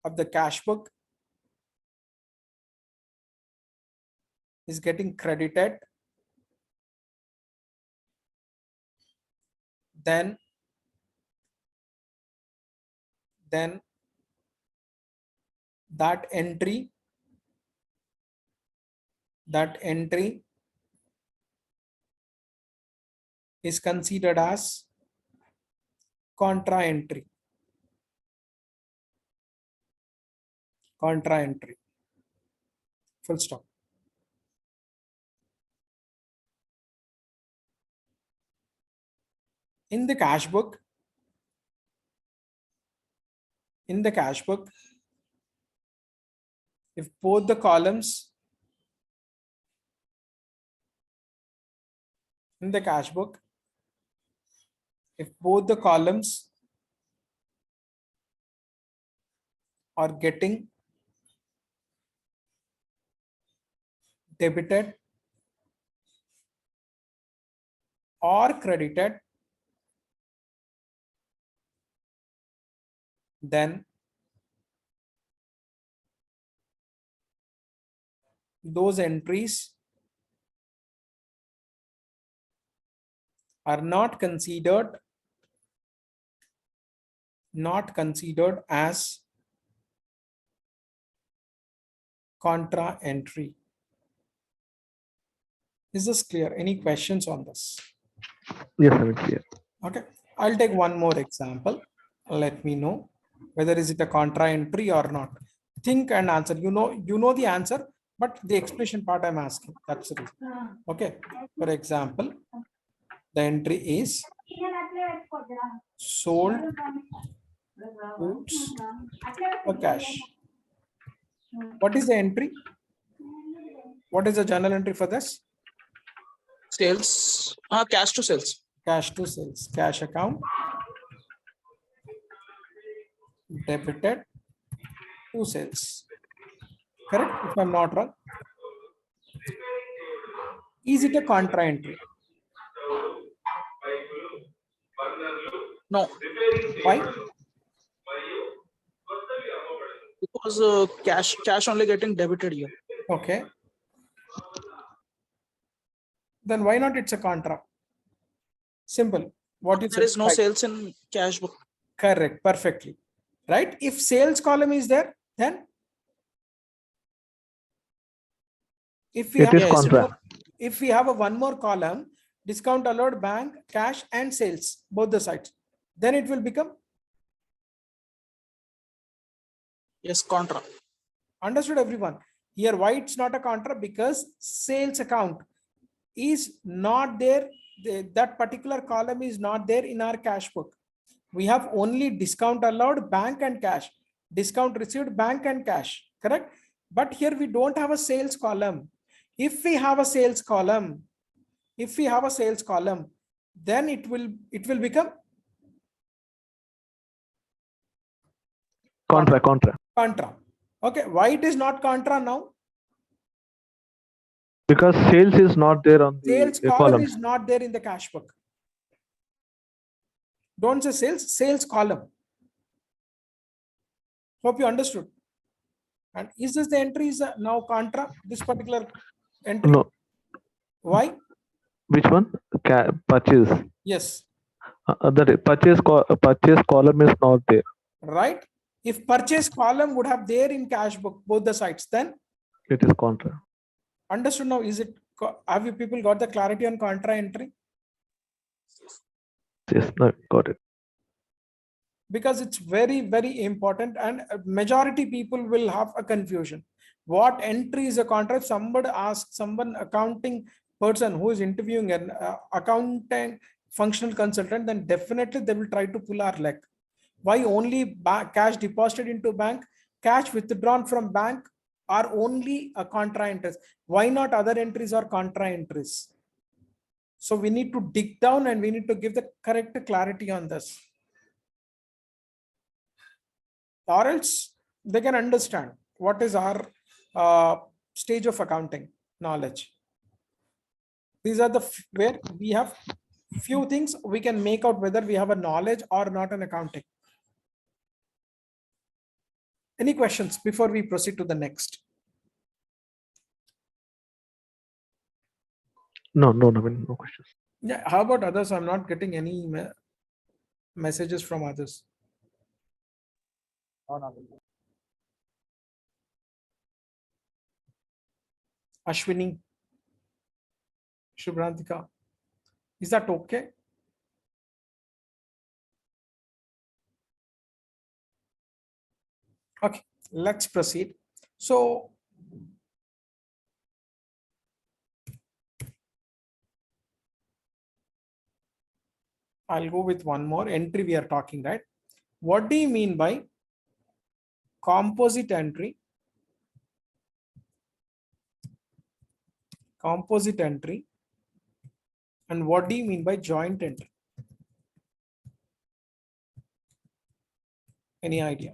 of the cash book is getting credited, then that entry is considered as contra entry. Contra entry. Full stop. In the cash book, if both the columns in the cash book, if both the columns are getting debited or credited, then those entries are not considered as contra entry. Is this clear? Any questions on this? Yes, I'm clear. Okay, I'll take one more example. Let me know whether is it a contra entry or not. Think and answer. You know the answer, but the expression part I'm asking. That's the reason. Okay. For example, the entry is sold goods for cash. What is the entry? What is the journal entry for this? Sales, cash to sales. Cash to sales, cash account debited to sales. Correct? If I'm not wrong. Is it a contra entry? No, Why? because cash only getting debited here. Okay. Then why not it's a contra? Simple. What you There said, is no right. sales in cash book. Correct. Perfectly. Right? If sales column is there, then if we It have is contra. if we have a one more column, discount allowed, bank, cash, and sales, both the sides, then it will become. Yes, contra. Understood, everyone? Here, why it's not a contra? Because sales account is not there. That particular column is not there in our cash book. We have only discount allowed, bank, and cash. Discount received, bank, and cash. Correct? But here we don't have a sales column. If we have a sales column, then it will become Contra. contra. Okay, why it is not contra now? Because sales is not there on the Sales column column. is not there in the cash book. Don't say sales column. Hope you understood. And is this the entry is now contra, this particular entry? No. Why? Which one? Purchase. Yes. The purchase column is not there. right? If purchase column would have there in cash book, both the sides, then It is contra. understood now. Is it, have you people got the clarity on contra entry? Yes, no, got it. Because it's very, very important, and majority people will have a confusion. What entry is a contra? If somebody asks someone accounting person who is interviewing an accounting functional consultant, then definitely they will try to pull our leg. Why only cash deposited into bank, cash withdrawn from bank are only a contra entries? Why not other entries or contra entries? So we need to dig down and we need to give the correct clarity on this, or else they can understand what is our stage of accounting knowledge. These are the where we have few things we can make out whether we have a knowledge or not in accounting. Any questions before we proceed to the next? No, Naveen, no questions. Yeah, how about others? I'm not getting any messages from others. No, no. Ashwini, Shubhrantika, is that okay? Okay, let's proceed. So I'll go with one more entry we are talking, right? What do you mean by composite entry? Composite entry. And what do you mean by joint entry? Any idea?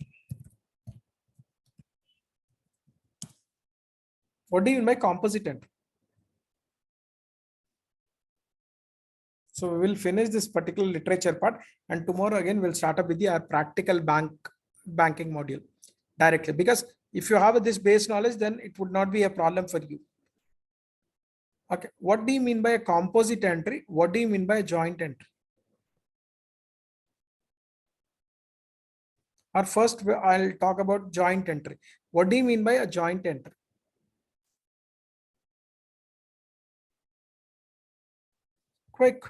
What do you mean by composite entry? So we will finish this particular literature part, and tomorrow again we'll start up with our practical banking module directly. Because if you have this base knowledge, then it would not be a problem for you. Okay, what do you mean by a composite entry? What do you mean by a joint entry? Or first, I'll talk about joint entry. What do you mean by a joint entry? Quick.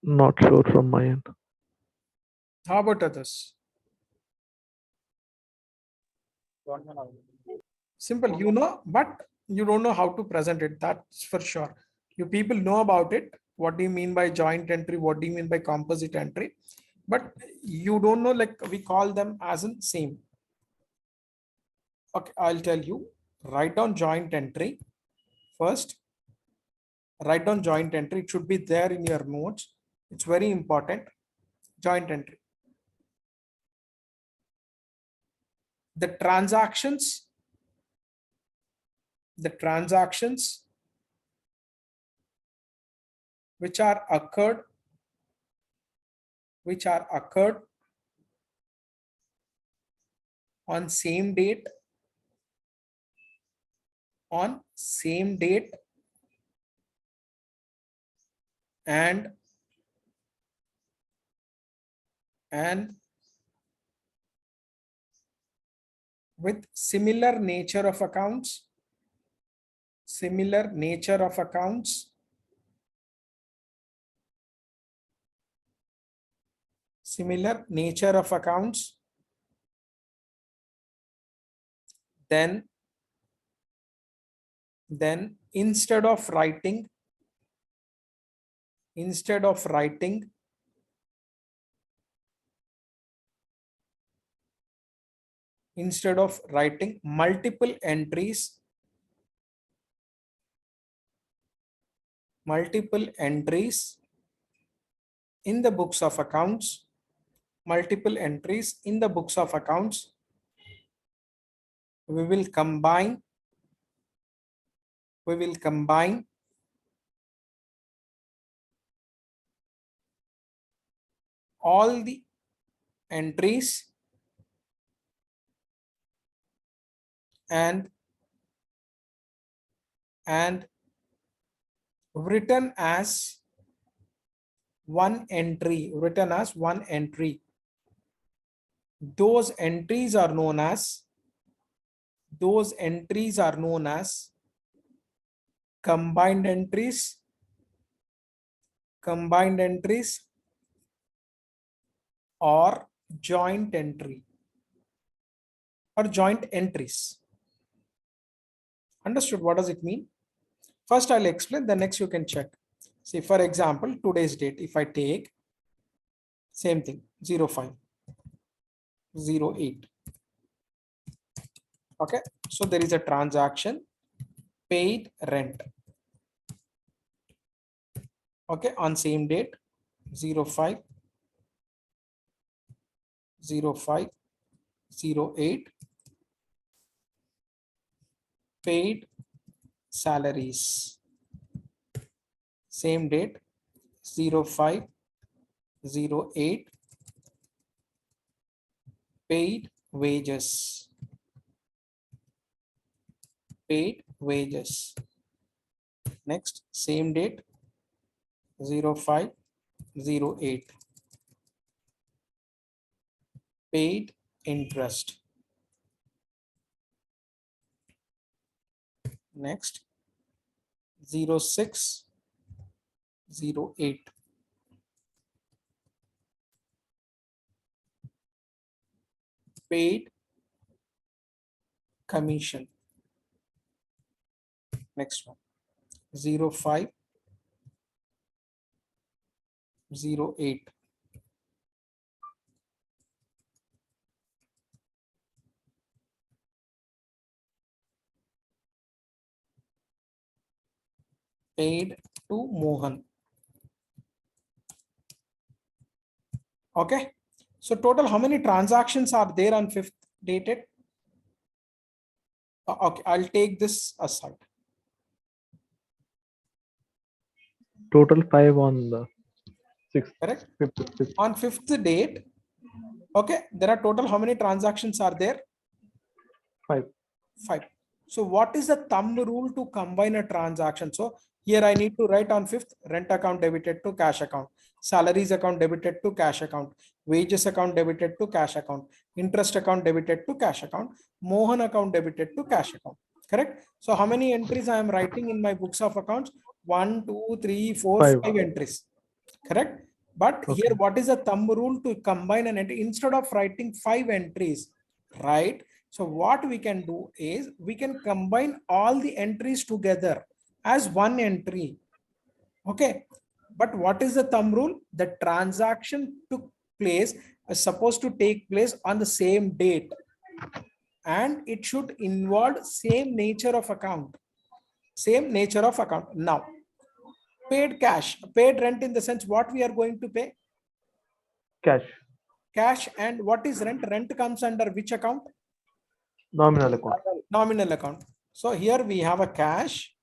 Not sure from my end. How about others? Don't know, Naveen. Simple, you know, but you don't know how to present it. That's for sure. You people know about it. What do you mean by joint entry? What do you mean by composite entry? But you don't know, like we call them as in same. Okay, I'll tell you. Write down joint entry first. Write down joint entry. It should be there in your notes. It's very important. Joint entry. The transactions which are occurred on same date and with similar nature of accounts then instead of writing multiple entries in the books of accounts, we will combine all the entries and written as one entry, written as one entry. Those entries are known as combined entries, or joint entry, or joint entries. Understood? What does it mean? First I'll explain, the next you can check. See, for example, today's date, if I take same thing, 0508. Okay, so there is a transaction, paid rent. Okay, on same date, 0508, paid salaries. Same date, 0508, paid wages. Next, same date, 0508, paid interest. Next, 0608, paid commission. Next one, 0508, paid to Mohan. Okay, so total how many transactions are there on 5th dated? Okay, I'll take this aside. Total 5 on the 6th, Correct. 5th, 6th. On 5th date, okay, there are total how many transactions are there? 5. 5. So what is the thumb rule to combine a transaction? So here I need to write on 5th, rent account debited to cash account, salaries account debited to cash account, wages account debited to cash account, interest account debited to cash account, Mohan account debited to cash account. Correct. So how many entries I am writing in my books of accounts? 1, 2, 3, 4, 5. 5 entries. Correct. But Okay. here, what is the thumb rule to combine an entry? Instead of writing 5 entries, right? So what we can do is we can combine all the entries together as one entry. Okay. But what is the thumb rule? The transaction took place, supposed to take place on the same date, and it should involve same nature of account. Now, paid cash, paid rent in the sense what we are going to pay? Cash. And what is rent? Rent comes under which account? Nominal account. Nominal account. So here we have a cash.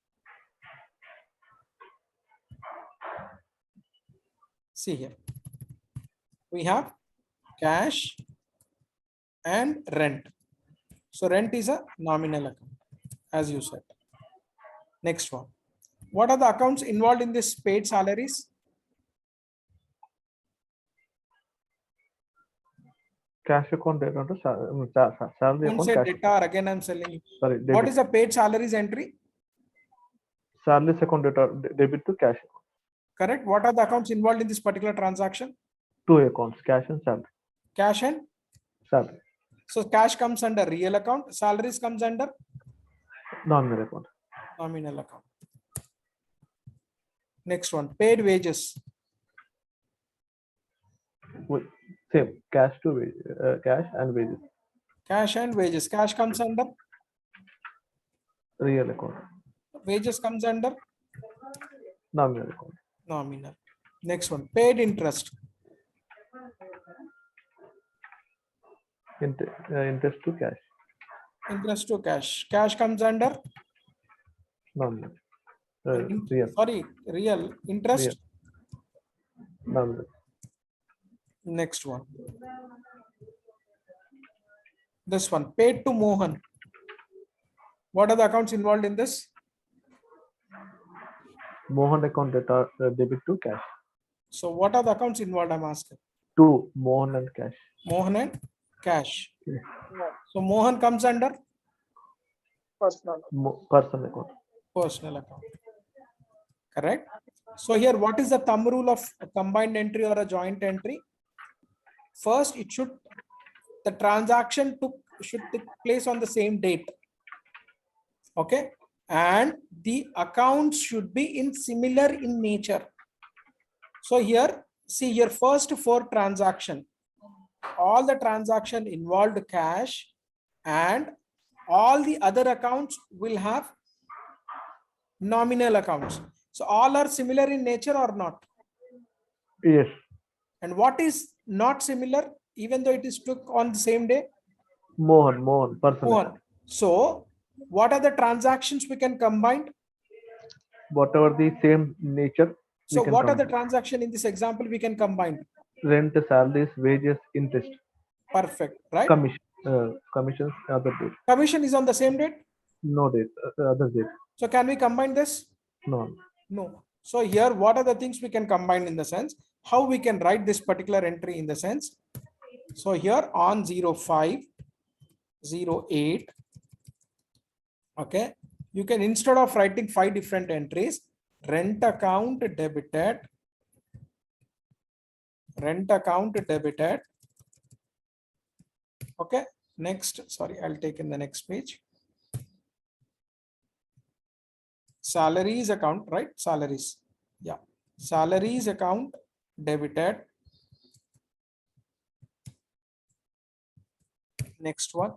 See here. We have cash and rent. So rent is a nominal account, as you said. Next one. What are the accounts involved in this paid salaries? Cash account data to salary Don't account. say Cash data, again I'm selling you. sorry, What debit. is the paid salaries entry? Salary account data debit to cash. Correct. What are the accounts involved in this particular transaction? 2 accounts, cash and salary. Cash and Salary. so cash comes under real account, salaries comes under Nominal account. nominal account. Next one, paid wages. Same, cash to cash and wages. Cash and wages. Cash comes under, Real account. wages comes under Nominal account. nominal. Next one, paid interest. Interest to cash. Interest to cash. Cash comes under Nominal. Real. sorry, real interest. Real. Nominal. Next one. This one, paid to Mohan. What are the accounts involved in this? Mohan account debit to cash. So what are the accounts involved? I'm asking. Two, Mohan and cash. Mohan and cash. No, So Mohan comes under personal. Person account. personal account. Correct. So here, what is the thumb rule of a combined entry or a joint entry? First, the transaction should take place on the same date. Okay. And the accounts should be in similar in nature. So here, see your first 4 transaction, all the transaction involved cash, and all the other accounts will have nominal accounts. So all are similar in nature or not? Yes. And what is not similar, even though it is took on the same day? Mohan, person account. Mohan. So what are the transactions we can combine? Whatever the same nature. So can what are the combine. transaction in this example we can combine? Rent, salaries, wages, interest, Perfect, right? commissions, other date. Commission is on the same date. No date, other date. So can we combine this? No. No. So here, what are the things we can combine in the sense? How we can write this particular entry in the sense? So here on 05, 08, okay, you can, instead of writing 5 different entries, rent account debited, okay, next, sorry, I'll take in the next page. Salaries account, right? Salaries. Yeah. Salaries account debited. Next one.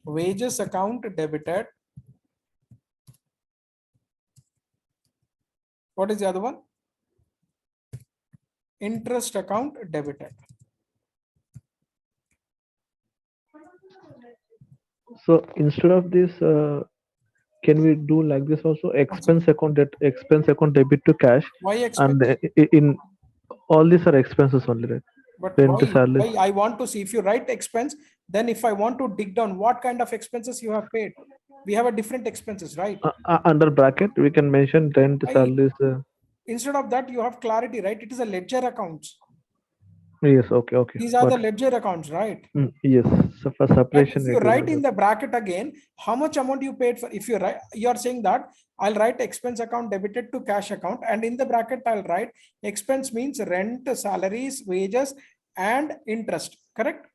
Wages account debited. What is the other one? Interest account debited. So instead of this, can we do like this also? Expense account debit to cash, Why expense? and in all these are expenses only, right? But Rent, why salaries. I want to see, if you write expense, then if I want to dig down what kind of expenses you have paid, we have a different expenses, right? Under bracket, we can mention rent, Why? salaries. Instead of that, you have clarity, right? It is a ledger accounts. Yes, okay. These are Got the it. ledger accounts, right? Yes, so for But separation. if you write in the bracket again, how much amount you paid for, if you write, you are saying that I'll write expense account debited to cash account, and in the bracket I'll write expense means rent, salaries, wages, and interest, correct?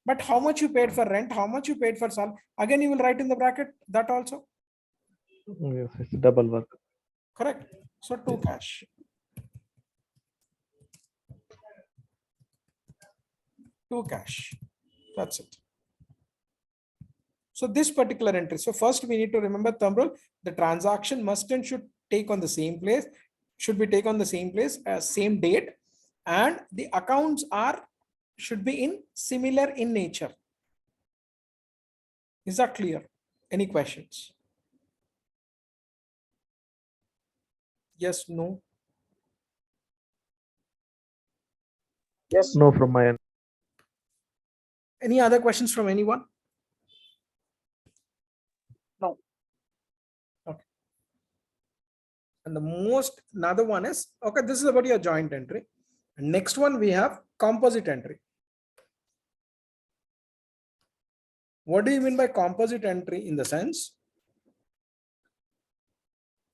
But how much you paid for rent, how much you paid for salary, again you will write in the bracket that also, Yes, it's double work. correct? So to cash. To cash. That's it. So this particular entry. So first we need to remember thumb rule. The transaction must and should take on the same place, should be taken on the same place, same date, and the accounts should be in similar in nature. Is that clear? Any questions? Yes, no. Yes. No from my end. Any other questions from anyone? No. Okay. And another one is, okay, this is about your joint entry. And next one we have composite entry. What do you mean by composite entry? In the sense,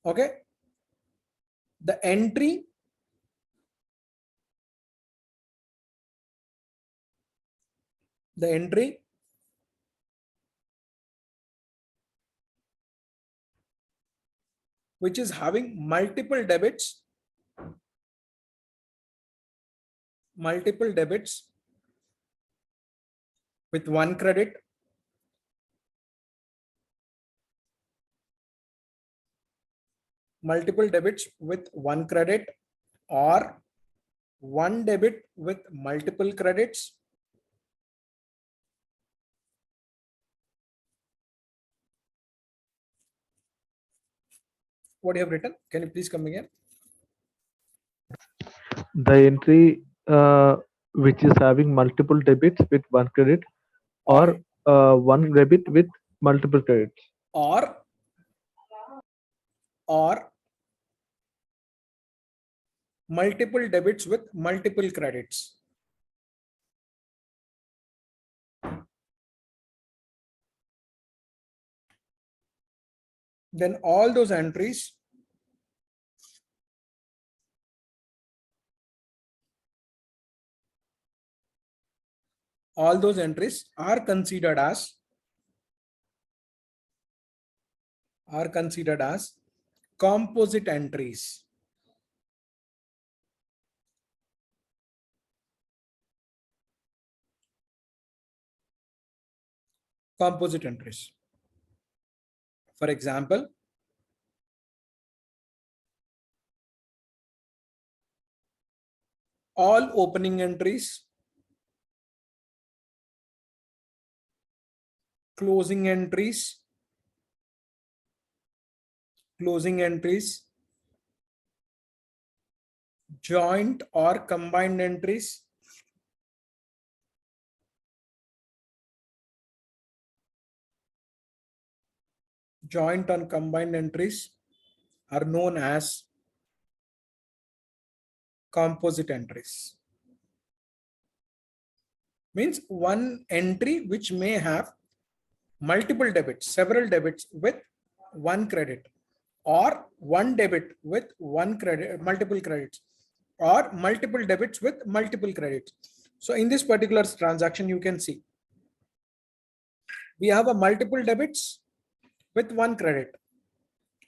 okay, the entry which is having multiple debits with one credit, multiple debits with one credit, or one debit with multiple credits. What you have written? Can you please come again? The entry which is having multiple debits with one credit, or one debit with multiple credits. Or or multiple debits with multiple credits. Then all those entries are considered as composite entries. Composite entries. For example, all opening entries, closing entries, joint or combined entries, joint and combined entries are known as composite entries. Means one entry which may have multiple debits, several debits with one credit, or one debit with one credit, multiple credits, or multiple debits with multiple credits. So in this particular transaction, you can see we have a multiple debits with one credit,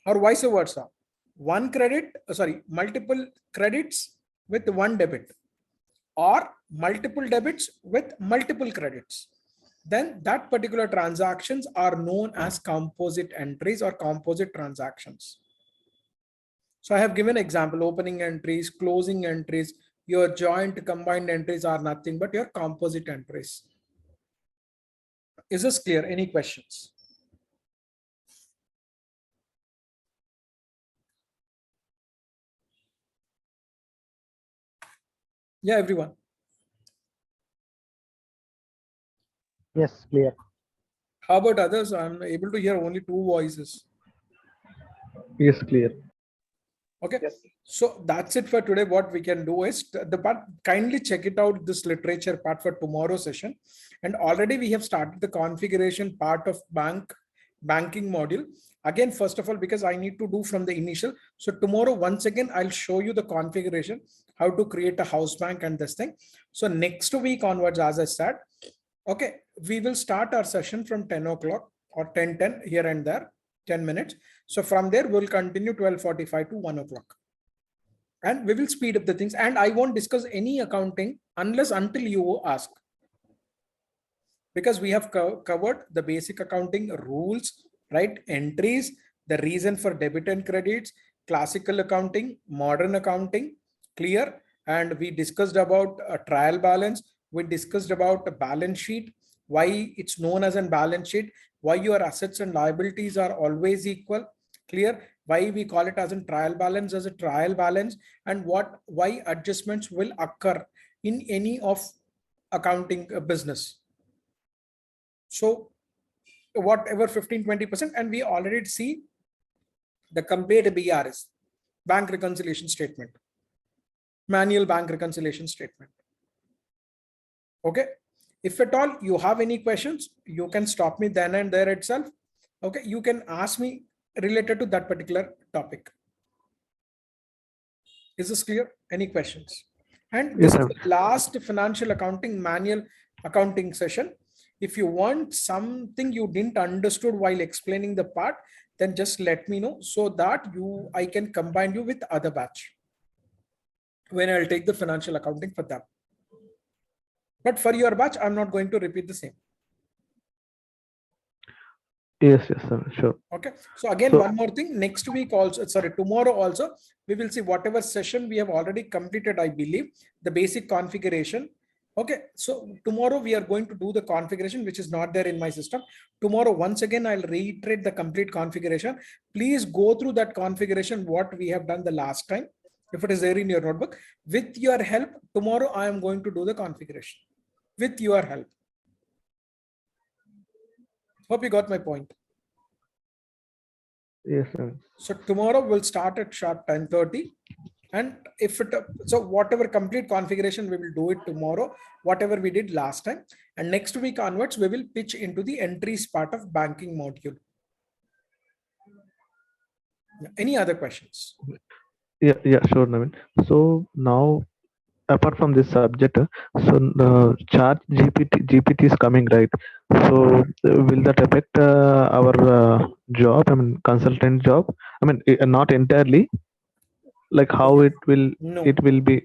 or vice versa. Multiple credits with one debit, or multiple debits with multiple credits. Then that particular transactions are known as composite entries or composite transactions. So I have given example: opening entries, closing entries. Your joint combined entries are nothing but your composite entries. Is this clear? Any questions? Yeah, everyone. Yes, clear. How about others? I'm able to hear only two voices. Yes, clear. Okay. Yes. So that's it for today. What we can do is the part, kindly check it out, this literature part for tomorrow's session. And already we have started the configuration part of banking module. Again, first of all, because I need to do from the initial. So tomorrow, once again, I'll show you the configuration, how to create a house bank and this thing. So next week onwards, as I said, okay, we will start our session from 10 o'clock or 10:10 here and there, 10 minutes. So from there, we'll continue 12:45 to 1 o'clock. And we will speed up the things. And I won't discuss any accounting until you ask. Because we have covered the basic accounting rules, right? Entries, the reason for debit and credits, classical accounting, modern accounting, clear. And we discussed about a trial balance. We discussed about a balance sheet, why it's known as a balance sheet, why your assets and liabilities are always equal, clear. Why we call it as a trial balance, and why adjustments will occur in any of accounting business. So whatever 15-20%, and we already see the compared BRS, bank reconciliation statement, manual bank reconciliation statement. Okay, if at all you have any questions, you can stop me then and there itself. Okay, you can ask me related to that particular topic. Is this clear? Any questions? And this Yes, is the last financial accounting manual accounting session. If you want something you didn't understood while explaining the part, then just let me know so that I can combine you with other batch when I'll take the financial accounting for them. But for your batch, I'm not going to repeat the same. yes, sir, sure. Okay. So again, one more thing, next week also, tomorrow also, we will see whatever session we have already completed, I believe, the basic configuration. Okay. So tomorrow we are going to do the configuration, which is not there in my system. Tomorrow, once again, I'll reiterate the complete configuration. Please go through that configuration, what we have done the last time. If it is there in your notebook, with your help, tomorrow I am going to do the configuration with your help. Hope you got my point. Yes, sir. So tomorrow we'll start at sharp 10:30. And if it, so whatever complete configuration, we will do it tomorrow, whatever we did last time. And next week onwards, we will pitch into the entries part of banking module. Any other questions? Yeah, sure, Naveen. So now, apart from this subject, so Chat GPT is coming, right? So will that affect our job? I mean, consultant job. I mean, not entirely. Like how No. it will be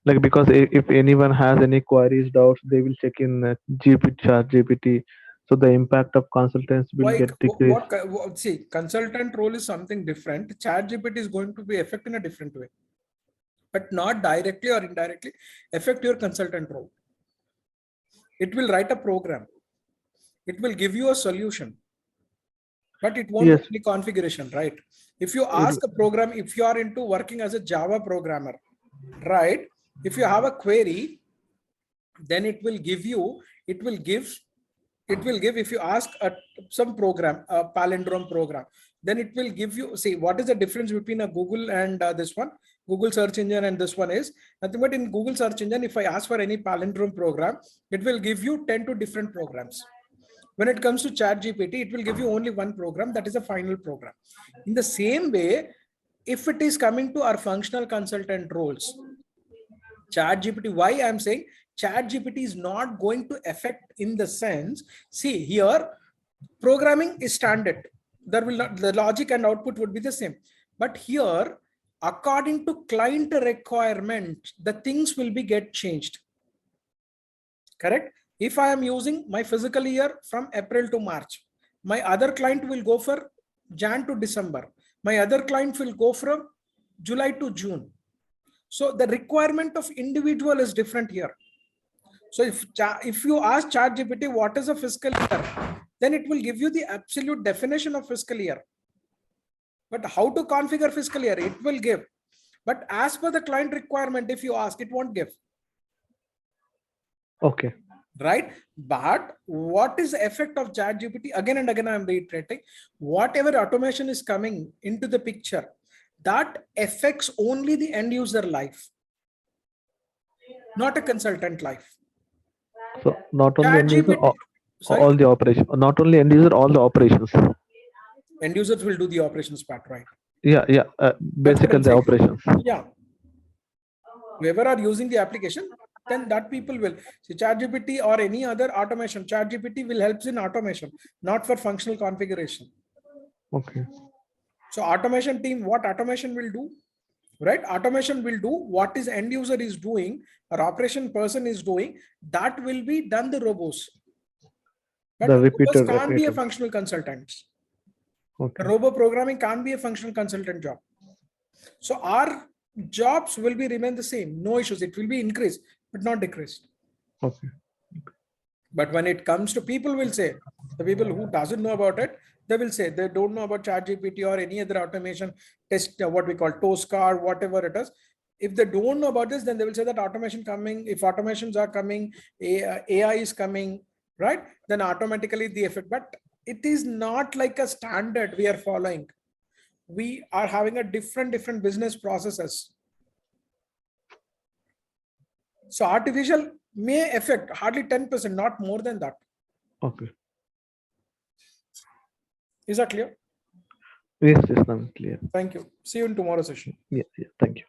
like, because if anyone has any queries, doubts, they will check in Chat GPT. So the impact of consultants will Why? get decreased. See, consultant role is something different. ChatGPT is going to be affect in a different way, but not directly or indirectly affect your consultant role. It will write a program. It will give you a solution, but it won't do Yes. any configuration, right? If you it- ask a program, if you are into working as a Java programmer, right? If you have a query, then it will give, if you ask some program, a palindrome program, then it will give you, see, what is the difference between a Google and this one, Google search engine, and this one is nothing but in Google search engine, if I ask for any palindrome program, it will give you 10 to different programs. When it comes to Chat GPT, it will give you only one program, that is a final program. In the same way, if it is coming to our functional consultant roles, Chat GPT, why I'm saying Chat GPT is not going to affect in the sense, see here, programming is standard. There will not, the logic and output would be the same. But here, according to client requirement, the things will be get changed. Correct? If I am using my physical year from April to March, my other client will go for Jan to December. My other client will go from July to June. So the requirement of individual is different here. So if you ask ChatGPT what is a fiscal year, then it will give you the absolute definition of fiscal year. But how to configure fiscal year, it will give. But as per the client requirement, if you ask, it won't give. Okay. Right? But what is the effect of ChatGPT? Again and again, I'm reiterating, whatever automation is coming into the picture, that affects only the end user life, not a consultant life. So not only end user, ChatGPT, sorry, all the operation. Not only end user, all the operations. end users will do the operations part, right? Yeah. That's what Basically I'm the saying. operations. Yeah. Whoever are using the application, then that people will see ChatGPT or any other automation. ChatGPT will help in automation, not for functional configuration. Okay. So automation team, what automation will do, right? Automation will do what is end user is doing or operation person is doing. That will be done the robots. But The robots repeated can't be a items. functional consultants. Okay. Robo programming can't be a functional consultant job. So our jobs will be remain the same, no issues. It will be increased, but not decreased. Okay. But when it comes to, people will say, the people who doesn't know about it, they will say they don't know about ChatGPT or any other automation test, what we call Tosca, whatever it is. If they don't know about this, then they will say that automation coming. If automations are coming, AI is coming, right? Then automatically the effect. But it is not like a standard we are following. We are having a different business processes. So artificial may affect hardly 10%, not more than that. Okay. Is that clear? Yes, I'm clear. Thank you. See you in tomorrow's session. Yeah. Thank you.